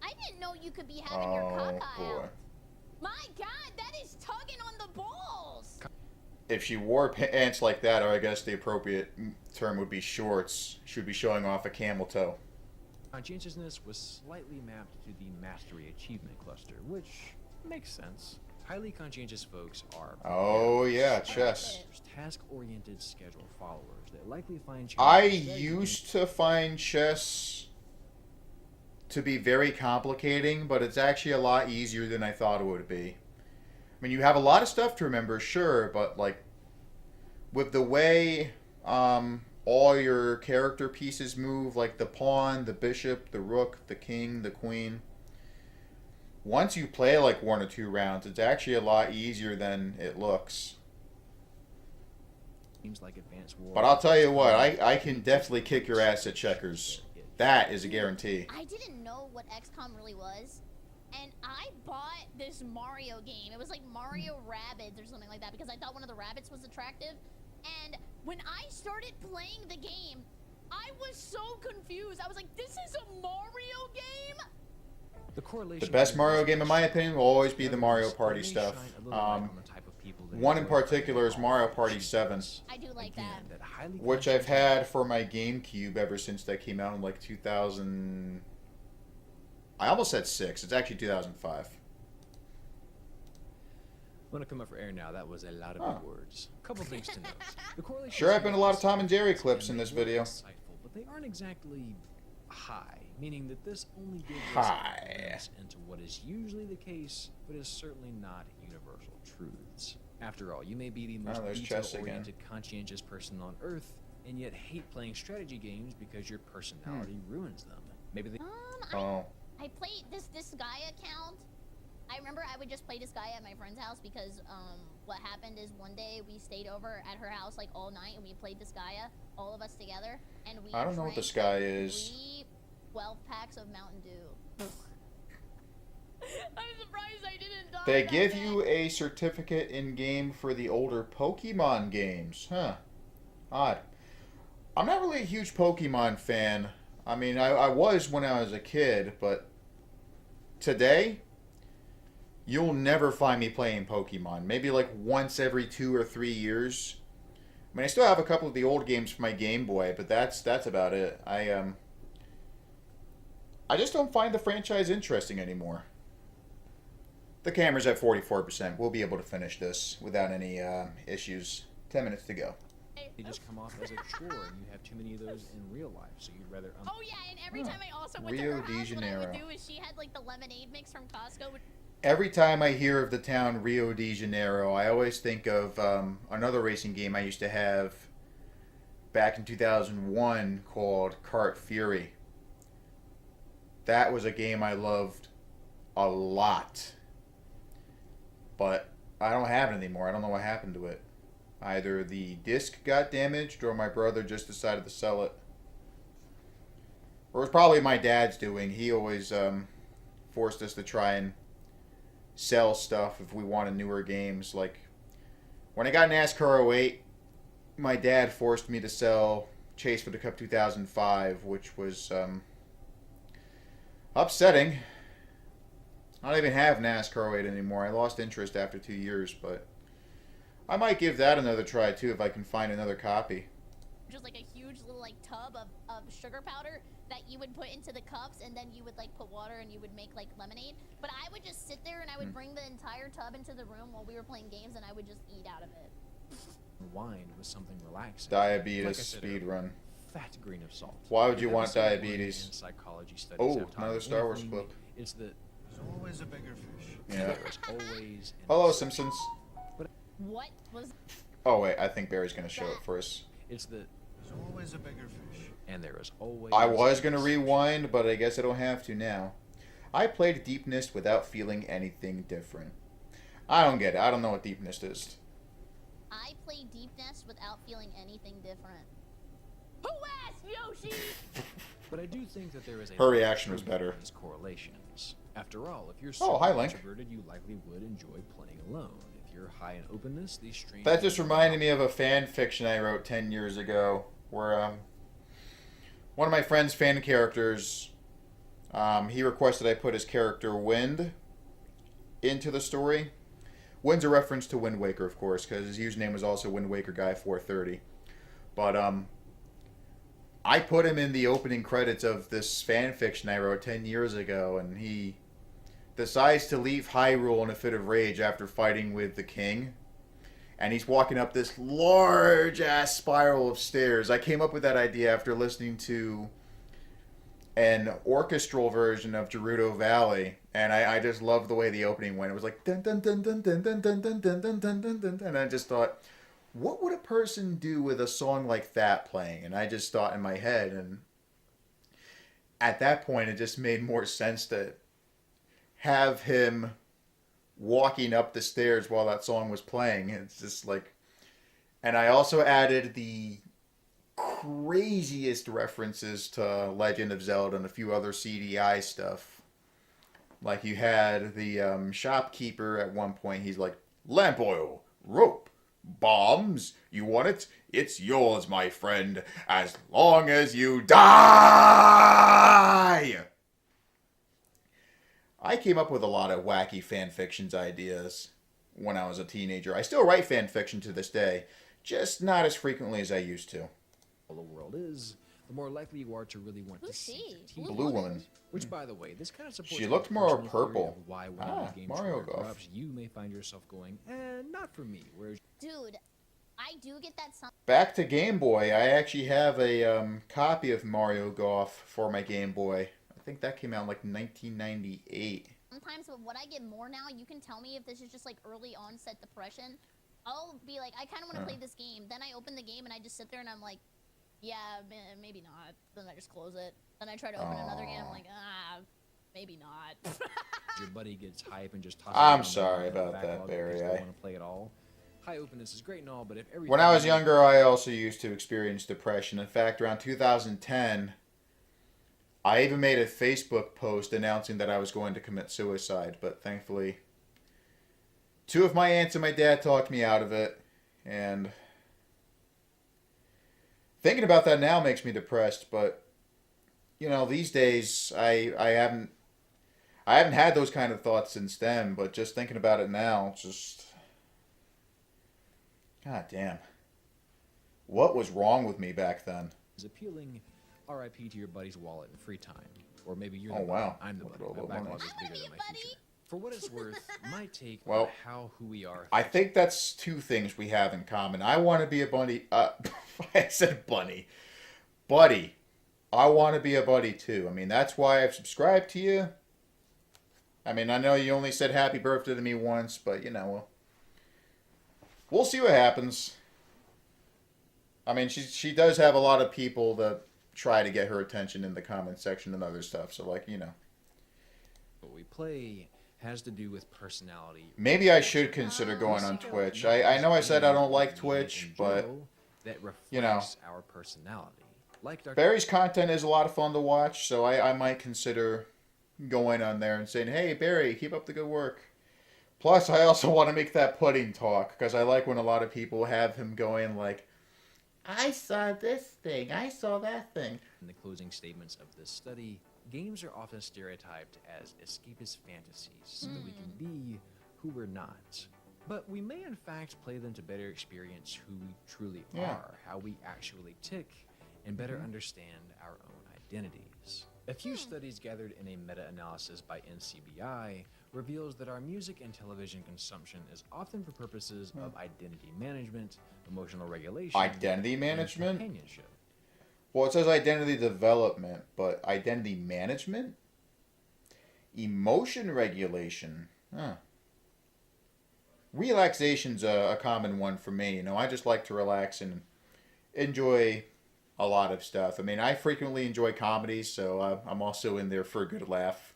B: I didn't know you could be having your caca
A: boy.
B: out. My god, that is tugging on the balls!
A: If she wore pants like that, or I guess the appropriate term would be shorts, she would be showing off a camel toe.
C: Conscientiousness was slightly mapped to the Mastery Achievement cluster, which makes sense. Highly conscientious folks are
A: Oh yeah,
B: Chess.
A: chess.
C: task-oriented schedule followers that likely find
A: I
C: challenges
A: used to find chess to be very complicating, but it's actually a lot easier than I thought it would be. I mean, you have a lot of stuff to remember, sure, but like with the way all your character pieces move, like the pawn, the bishop, the rook, the king, the queen. Once you play like 1 or 2 rounds, it's actually a lot easier than it looks.
C: games like Advanced War.
A: But I'll tell you what, I can definitely kick your ass at checkers. That is a guarantee.
B: I didn't know what XCOM really was. And I bought this Mario game. It was like Mario Rabbids or something like that because I thought one of the rabbits was attractive. And when I started playing the game, I was so confused. I was like, this is a Mario game?
C: The correlation.
A: The best
C: between
A: Mario
C: these
A: game, in my
C: games
A: opinion, will always be the
C: and
A: Mario
C: others
A: Party
C: may
A: stuff.
C: shine a little light on the type of people that
A: One in
C: enjoy
A: particular is
C: playing
A: Mario
C: all
A: Party
C: RPG
A: 7,
B: I do like
C: Again,
B: that.
C: highly
A: which I've
C: conscientious-
A: had for my GameCube ever since that came out in like 2000. I almost said 6. It's actually 2005.
C: I'm gonna come up for air now. That was a lot of
A: Huh.
C: big words. A couple things to note. The correlation
A: Sure, I've
C: between
A: been a lot of Tom and Jerry
C: these
A: clips in
C: games
A: this
C: were
A: video.
C: insightful, but they aren't exactly high, meaning that this only gives us
A: High.
C: a glimpse into what is usually the case, but is certainly not universal truths. After all, you may be the most
A: there's chess
C: detail-oriented, conscientious person on Earth, and yet hate playing strategy games because your personality ruins them. Maybe they.
A: Oh.
B: I played this Gaia account. I remember I would just play this guy at my friend's house because what happened is one day we stayed over at her house like all night and we played this Gaia, all of us together, and we
A: I don't know what
B: drank,
A: this guy
B: like,
A: is.
B: 12 packs of Mountain Dew. I'm surprised I didn't die.
A: They
B: that
A: give
B: day.
A: you a certificate in-game for the older Pokemon games. Huh. Odd. I'm not really a huge Pokemon fan. I mean, I was when I was a kid, but today, you'll never find me playing Pokemon. Maybe like once every 2 or 3 years. I mean, I still have a couple of the old games for my Game Boy, but that's about it. I just don't find the franchise interesting anymore. The camera's at 44%. We'll be able to finish this without any issues. 10 minutes to go.
C: They just come off as a chore, and you have too many of those in real life, so you'd rather.
B: Oh yeah, and every time I also went
A: Rio
B: to her
A: de
B: house, what I would
A: Janeiro.
B: do is she had like the lemonade mix from Costco.
A: Every time I hear of the town Rio de Janeiro, I always think of another racing game I used to have back in 2001 called Kart Fury. That was a game I loved a lot. But I don't have it anymore. I don't know what happened to it. Either the disc got damaged or my brother just decided to sell it. Or it was probably my dad's doing. He always forced us to try and sell stuff if we wanted newer games. Like when I got NASCAR 08, my dad forced me to sell Chase for the Cup 2005, which was upsetting. I don't even have NASCAR 08 anymore. I lost interest after 2 years, but I might give that another try too if I can find another copy.
B: Just like a huge little like tub of sugar powder that you would put into the cups, and then you would like put water and you would make like lemonade. But I would just sit there and I would bring the entire tub into the room while we were playing games, and I would just eat out of it.
C: Wine with something relaxing.
A: Diabetes
C: Like I said
A: speed
C: earlier,
A: run.
C: Fat grain of salt.
A: Why would you
C: If
A: want
C: episode one
A: diabetes?
C: in psychology studies
A: Oh,
C: have taught
A: another
C: us
A: Star Wars
C: anything,
A: clip.
C: It's that
D: There's always a bigger fish.
A: Yeah.
C: There's always
A: Hello, Simpsons.
B: What was
A: Oh wait, I think Barry's gonna show it first.
C: it's the
D: There's always a bigger fish.
C: and there is always
A: I was gonna rewind, but I guess I don't have to now. I played Deep Mist without feeling anything different. I don't get it. I don't know what Deep Mist is.
B: I played Deep Nest without feeling anything different? Who asked Yoshi?
C: But I do think that there is a
A: Her reaction was better.
C: these correlations. After all, if you're
A: Oh, hi,
C: super
A: Link.
C: introverted, you likely would enjoy playing alone. If you're high in openness, these streams
A: That just reminded me of a fan fiction I wrote 10 years ago, where one of my friend's fan characters, he requested I put his character Wind into the story. Wind's a reference to Wind Waker, of course, because his username was also Wind Waker Guy 430. But I put him in the opening credits of this fan fiction I wrote 10 years ago, and he decides to leave Hyrule in a fit of rage after fighting with the king. And he's walking up this large-ass spiral of stairs. I came up with that idea after listening to an orchestral version of Gerudo Valley, and I just loved the way the opening went. It was like dun dun dun dun dun dun dun dun dun dun dun dun dun, and I just thought, what would a person do with a song like that playing? And I just thought in my head, and at that point, it just made more sense to have him walking up the stairs while that song was playing. It's just like, and I also added the craziest references to Legend of Zelda and a few other CDI stuff. Like you had the shopkeeper at one point, he's like, lamp oil, rope, bombs, you want it? It's yours, my friend, as long as you die! I came up with a lot of wacky fan fictions ideas when I was a teenager. I still write fan fiction to this day, just not as frequently as I used to.
C: the world is, the more likely you are to really want
B: Who's
C: to see
B: she?
C: your team.
A: Blue woman.
C: Which, by the way, this kind of supports.
A: She
C: my
A: looked more
C: personal theory
A: purple.
C: of why when
A: Ah,
C: a game
A: Mario
C: trailer
A: Golf.
C: drops, you may find yourself going, not for me. Whereas
B: Dude, I do get that
A: Back to Game Boy, I actually have a copy of Mario Golf for my Game Boy. I think that came out in like 1998.
B: sometimes, but what I get more now, you can tell me if this is just like early onset depression. I'll be like, I kind of want to play this game. Then I open the game and I just sit there and I'm like, yeah, maybe not. Then I just close it. Then I try to open another game. I'm like, maybe not.
C: your buddy gets hype and just tosses
A: I'm
C: it on
A: sorry
C: the
A: about that,
C: backlog
A: Barry.
C: because they
A: I-
C: want to play it all. High openness is great and all, but if every
A: When I was younger, I also used to experience depression. In fact, around 2010, I even made a Facebook post announcing that I was going to commit suicide, but thankfully, two of my aunts and my dad talked me out of it, and thinking about that now makes me depressed, but, you know, these days, I haven't had those kind of thoughts since then, but just thinking about it now, it's just, god damn. What was wrong with me back then?
C: is appealing. RIP to your buddy's wallet and free time, or maybe you're
A: Oh,
C: the buddy.
A: wow.
C: I'm the
A: Look at
C: buddy.
A: all
C: My
A: the
C: backlog
A: money.
C: is bigger than my
B: Buddy.
C: future. For what it's worth, my take
A: Well,
C: on how who we are.
A: I think that's two things we have in common. I want to be a bunny. I said bunny. Buddy. I want to be a buddy too. I mean, that's why I've subscribed to you. I mean, I know you only said happy birthday to me once, but you know, we'll see what happens. I mean, she does have a lot of people that try to get her attention in the comment section and other stuff. So, like, you know.
C: what we play has to do with personality.
A: Maybe I should consider going on Twitch. I know I said I don't like Twitch, but
C: that reflects
A: you know,
C: our personality. Like Dr.
A: Barry's content is a lot of fun to watch, so I might consider going on there and saying, hey, Barry, keep up the good work. Plus, I also want to make that pudding talk, because I like when a lot of people have him going like, I saw this thing, I saw that thing.
C: In the closing statements of this study, games are often stereotyped as escapist fantasies so that we can be who we're not. But we may in fact play them to better experience who we truly are, how we actually tick, and better understand our own identities. A few studies gathered in a meta-analysis by NCBI reveals that our music and television consumption is often for purposes of identity management, emotional regulation,
A: Identity
C: and
A: management?
C: companionship.
A: Well, it says identity development, but identity management? Emotion regulation. Huh. Relaxation's a common one for me. You know, I just like to relax and enjoy a lot of stuff. I mean, I frequently enjoy comedies, so I'm also in there for a good laugh.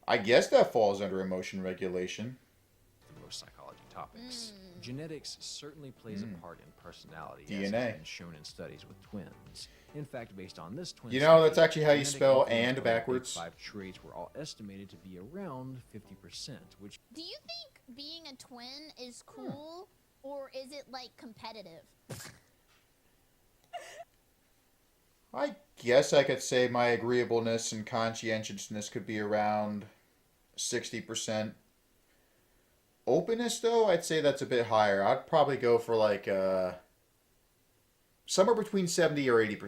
A: I guess that falls under emotion regulation.
C: The most psychology topics. Genetics certainly plays a part in personality, as
A: DNA.
C: has been shown in studies with twins. In fact, based on this twin
A: You know, that's
C: study,
A: actually how you
C: genetic
A: spell
C: influence
A: and
C: of the big
A: backwards.
C: 5 traits were all estimated to be around 50%, which
B: Do you think being a twin is cool, or is it like competitive?
A: I guess I could say my agreeableness and conscientiousness could be around 60%. Openness, though, I'd say that's a bit higher. I'd probably go for like somewhere between 70 or 80%.
B: I don't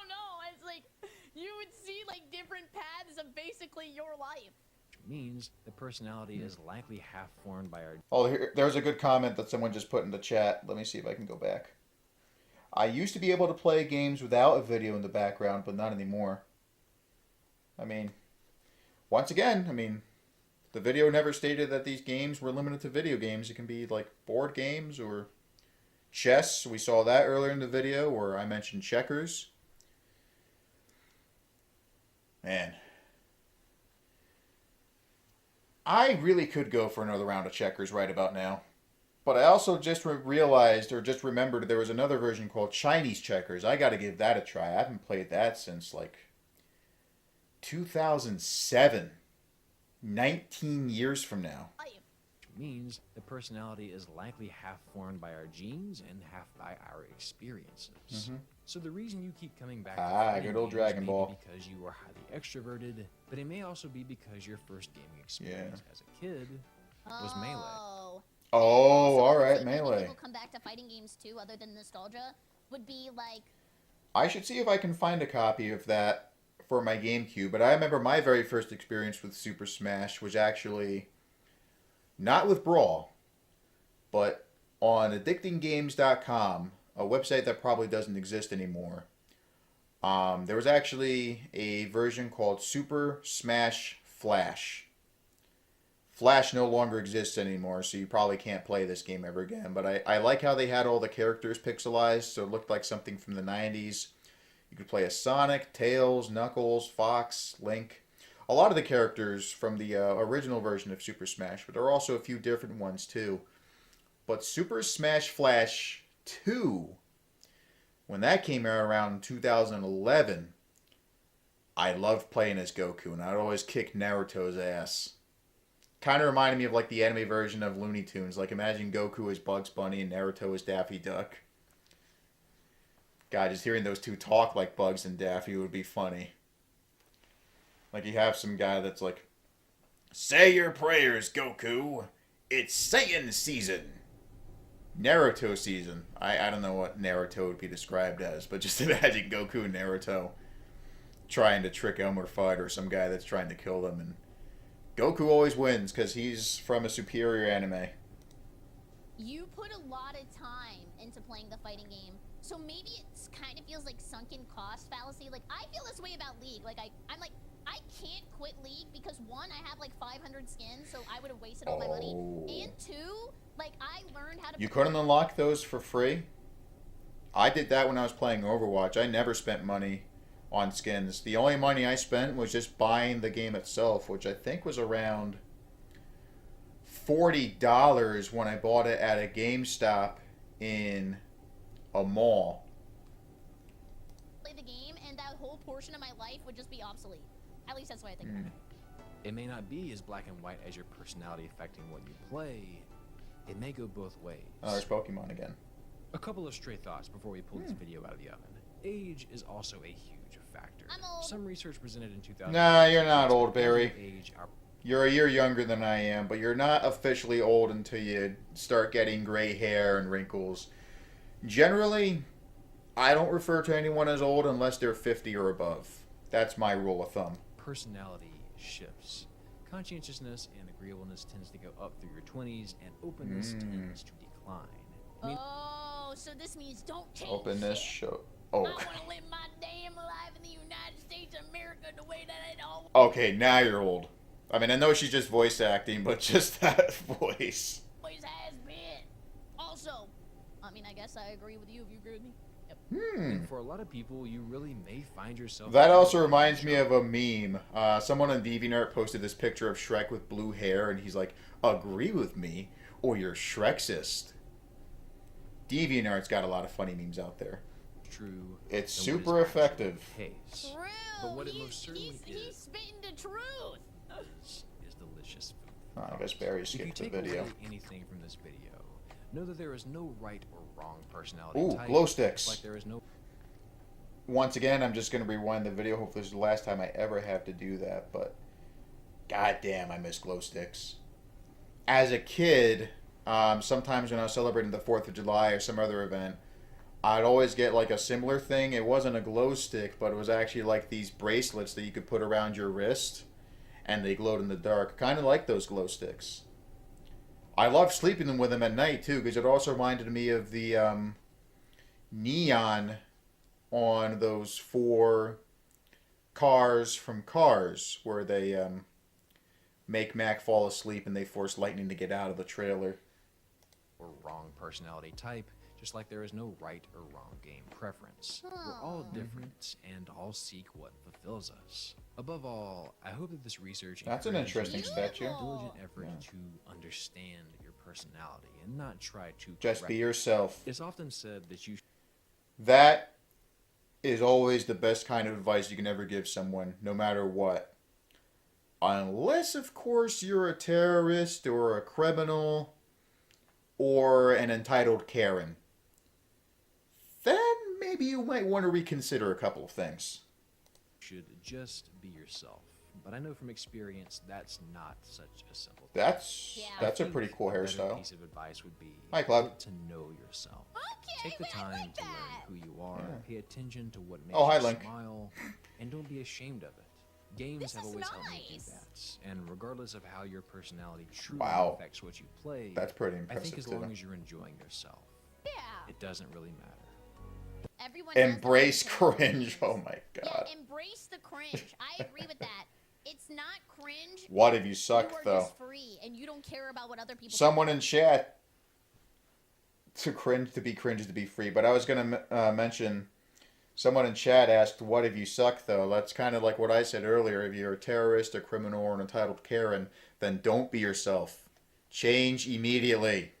B: know. It's like you would see like different paths of basically your life.
C: means the personality is likely half formed by our...
A: Oh, there's a good comment that someone just put in the chat. Let me see if I can go back. I used to be able to play games without a video in the background, but not anymore. I mean, once again, the video never stated that these games were limited to video games. It can be like board games or chess. We saw that earlier in the video where I mentioned checkers. Man. I really could go for another round of checkers right about now. But I also just realized, or just remembered, there was another version called Chinese checkers. I gotta give that a try. I haven't played that since, like, 2007. 19 years from now.
C: means the personality is likely half formed by our genes and half by our experiences.
A: Mm-hmm.
C: So the reason you keep coming back to fighting
A: good old
C: games
A: Dragon
C: may
A: Ball.
C: be because you are highly extroverted, but it may also be because your first gaming experience as a kid was Melee.
A: Oh,
B: So
A: all
B: I would
A: right,
B: say maybe
A: Melee.
B: people come back to fighting games too, other than nostalgia, would be like...
A: I should see if I can find a copy of that for my GameCube, but I remember my very first experience with Super Smash was actually not with Brawl, but on addictinggames.com, a website that probably doesn't exist anymore. There was actually a version called Super Smash Flash. Flash no longer exists anymore, so you probably can't play this game ever again. But I like how they had all the characters pixelized, so it looked like something from the 90s. You could play as Sonic, Tails, Knuckles, Fox, Link. A lot of the characters from the original version of Super Smash, but there are also a few different ones too. But Super Smash Flash 2, when that came out around 2011, I loved playing as Goku, and I'd always kick Naruto's ass. Kind of reminded me of like the anime version of Looney Tunes. Like imagine Goku as Bugs Bunny and Naruto as Daffy Duck. God, just hearing those two talk like Bugs and Daffy would be funny. Like you have some guy that's like, "Say your prayers, Goku. It's Saiyan season." Naruto season. I don't know what Naruto would be described as, but just imagine Goku and Naruto trying to trick Elmer Fudd or some guy that's trying to kill them, and Goku always wins because he's from a superior anime.
B: You put a lot of time into playing the fighting game, so maybe it kind of feels like sunken cost fallacy. Like, I feel this way about League. Like, I'm like, I can't quit League because, one, I have like 500 skins, so I would have wasted all my money. And two, like, I learned how to...
A: You couldn't unlock those for free? I did that when I was playing Overwatch. I never spent money on skins. The only money I spent was just buying the game itself, which I think was around $40 when I bought it at a GameStop in a mall.
B: Play the game, and that whole portion of my life would just be obsolete. At least that's what I think about it.
C: It may not be as black and white as your personality affecting what you play. It may go both ways.
A: Oh, there's Pokemon again.
C: A couple of stray thoughts before we pull this video out of the oven. Age is also a huge factor.
B: I'm old.
C: Some research presented in 2000.
A: Nah, you're not old, Barry.
C: Age, our
A: You're a year younger than I am, but you're not officially old until you start getting gray hair and wrinkles. Generally, I don't refer to anyone as old unless they're 50 or above. That's my rule of thumb.
C: personality shifts. Conscientiousness and agreeableness tends to go up through your 20s, and openness tends to decline.
B: Oh, so this means don't change
A: Openness
B: shit.
A: show.
B: I
A: Oh.
B: want to live my damn life in the United States of America the way
A: Okay, now you're old. I mean, I know she's just voice acting, but just that voice.
B: Always has been. Also, I mean, I guess I agree with you if you agree with me. Yep.
C: And for a lot of people, you really may find yourself...
A: That also reminds me of a meme. Someone on DeviantArt posted this picture of Shrek with blue hair, and he's like, agree with me, or you're Shrexist. DeviantArt's got a lot of funny memes out there.
C: True.
A: It's super effective.
C: Case.
B: True.
C: But what it most certainly
B: he's
C: is
B: spitting the truth.
C: is delicious food.
A: Oh, I guess Barry
C: If you
A: skipped the
C: take
A: video.
C: away anything from this video, know that there is no right or wrong personality
A: Ooh,
C: type.
A: glow sticks.
C: Just like there is no...
A: Once again, I'm just going to rewind the video. Hopefully this is the last time I ever have to do that, but goddamn, I miss glow sticks. As a kid, sometimes when I was celebrating the 4th of July or some other event, I'd always get like a similar thing. It wasn't a glow stick, but it was actually like these bracelets that you could put around your wrist, and they glowed in the dark. Kind of like those glow sticks. I loved sleeping with them at night too, because it also reminded me of the neon on those 4 cars from Cars, where they make Mac fall asleep and they force Lightning to get out of the trailer.
C: or wrong personality type, just like there is no right or wrong game preference. We're all different and all seek what fulfills us. Above all, I hope that this research
A: That's an
C: encourages
A: interesting
C: you to make
A: statue.
C: a diligent effort to understand your personality and not try to
A: Just
C: correct
A: be
C: it.
A: yourself.
C: It's often said that you
A: That is always the best kind of advice you can ever give someone, no matter what. Unless, of course, you're a terrorist or a criminal or an entitled Karen. Then maybe you might want to reconsider a couple of things.
C: should just be yourself. But I know from experience that's not such a simple thing.
A: That's
B: Yeah.
A: a pretty cool
C: better
A: hairstyle.
C: piece of advice would be
A: Hi, Club.
C: get to know yourself.
B: Okay,
C: Take the
B: wait, I
C: time
B: like
C: to learn
B: that.
C: who you are,
A: Yeah.
C: pay attention to what makes
A: Oh, hi,
C: you
A: Link.
C: smile, and don't be ashamed of it. Games
B: This
C: have
B: is
C: always helped me do
B: nice.
C: that. And regardless of how your personality truly
A: Wow.
C: affects what you play,
A: That's pretty
C: I
A: impressive,
C: think as
A: too.
C: long as you're enjoying yourself,
B: Yeah.
C: it doesn't really matter.
B: Everyone does
A: Embrace
B: have their
A: cringe.
B: opinions.
A: Oh my god.
B: Yeah, embrace the cringe. I agree with that. It's not cringe.
A: What if you suck,
B: You are
A: though?
B: just free, and you don't care about what other people.
A: Someone in chat to be cringe to be free, but I was gonna mention someone in chat asked, "What if you suck?" Though that's kind of like what I said earlier. If you're a terrorist, a criminal, or an entitled Karen, then don't be yourself. Change immediately.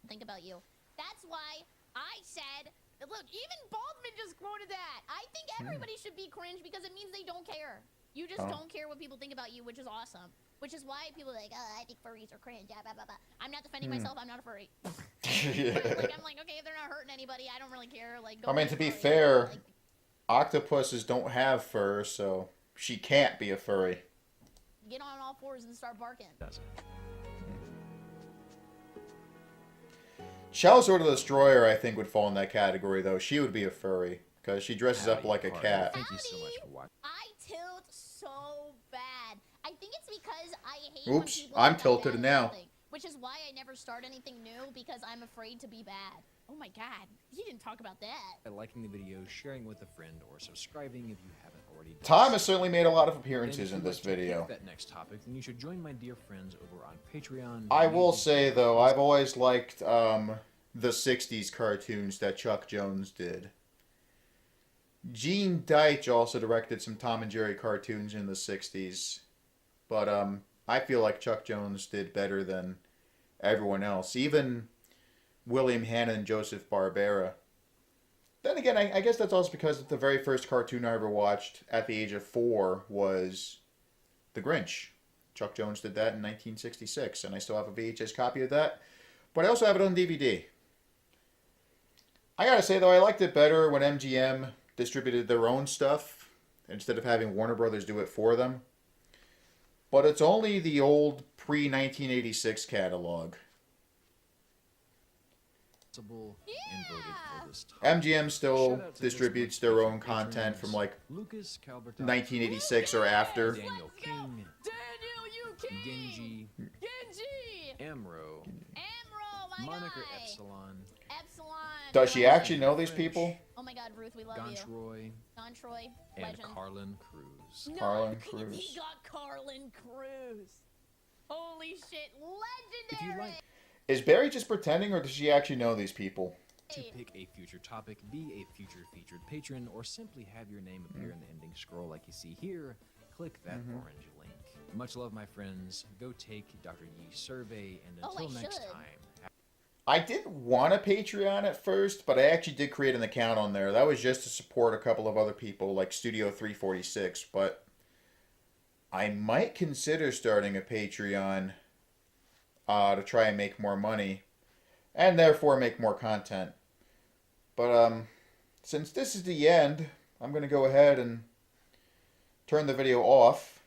B: think about you. That's why I said, look, even Baldwin just quoted that. I think everybody should be cringe because it means they don't care. You just
A: Oh.
B: don't care what people think about you, which is awesome. Which is why people are like, oh, I think furries are cringe. Blah, blah, blah. I'm not defending myself. I'm not a furry. Like, I'm like, okay, if they're not hurting anybody, I don't really care. Like,
A: I mean,
B: be
A: to be
B: furry.
A: fair,
B: Like,
A: octopuses don't have fur, so she can't be a furry.
B: get on all fours and start barking.
C: Doesn't.
A: Shellsword the Destroyer, I think, would fall in that category, though. She would be a furry, because she dresses up
C: Howdy,
A: like a
C: Carter.
A: cat.
C: Thank you so much for watching.
B: I tilt so bad. I think it's because I hate when
A: Oops,
B: people
A: I'm
B: think
A: tilted
B: bad at
A: now.
B: something, which is why I never start anything new, because I'm afraid to be bad. Oh my god, he didn't talk about that.
C: By liking the video, sharing with a friend, or subscribing if you haven't already done
A: Tom
C: so.
A: has certainly made a lot of
C: And
A: appearances
C: if
A: in
C: you'd
A: this
C: like to pick
A: video.
C: that next topic, then you should join my dear friends over on Patreon.
A: I will
C: YouTube,
A: say, though, I've always liked the 60s cartoons that Chuck Jones did. Gene Deitch also directed some Tom and Jerry cartoons in the 60s. But I feel like Chuck Jones did better than everyone else. Even William Hanna and Joseph Barbera. Then again, I guess that's also because the very first cartoon I ever watched at the age of 4 was The Grinch. Chuck Jones did that in 1966, and I still have a VHS copy of that. But I also have it on DVD. I gotta say, though, I liked it better when MGM distributed their own stuff instead of having Warner Brothers do it for them. But it's only the old pre-1986 catalog.
C: and voted for this topic.
A: MGM still
C: Shout out to
A: distributes
C: this
A: their
C: month's
A: own content
C: patrons,
A: from like
C: Lucas Calberto,
A: 1986 or after.
C: Daniel King,
B: Daniel, you king!
C: Genji,
B: Genji!
C: Amro,
B: Amro, my
C: Moniker
B: guy!
C: Epsilon,
B: Salon.
A: Does she actually know these people?
B: Oh my God, Ruth, we love you.
C: Gontroy
B: Gontroy,
C: and
B: legend.
C: Carlin Cruz.
B: No,
A: Carlin
B: he
A: Cruz.
B: got Carlin Cruz. Holy shit,
C: If you
B: legendary!
C: like
A: Is Barry just pretending, or does she actually know these people?
C: to pick a future topic, be a future featured patron, or simply have your name appear in the ending scroll like you see here, click that orange link. Much love, my friends. Go take Dr. Yee's survey, and
B: Oh,
C: until
B: I
C: next
B: should.
C: time.
A: I didn't want a Patreon at first, but I actually did create an account on there. That was just to support a couple of other people, like Studio 346, but I might consider starting a Patreon to try and make more money, and therefore make more content. But since this is the end, I'm going to go ahead and turn the video off.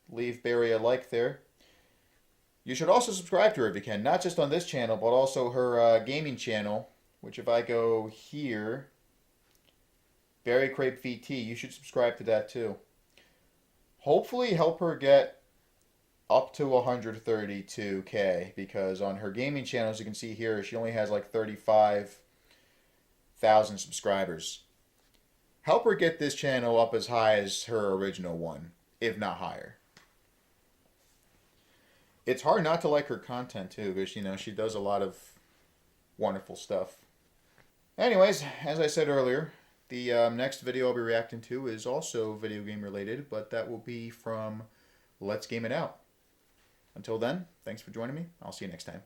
A: Leave Barry a like there. You should also subscribe to her if you can, not just on this channel, but also her gaming channel, which if I go here, BerryCrepe VT, you should subscribe to that too. Hopefully help her get up to 132K, because on her gaming channel, as you can see here, she only has like 35,000 subscribers. Help her get this channel up as high as her original one, if not higher. It's hard not to like her content too, because you know she does a lot of wonderful stuff. Anyways, as I said earlier, the next video I'll be reacting to is also video game related, but that will be from Let's Game It Out. Until then, thanks for joining me. I'll see you next time.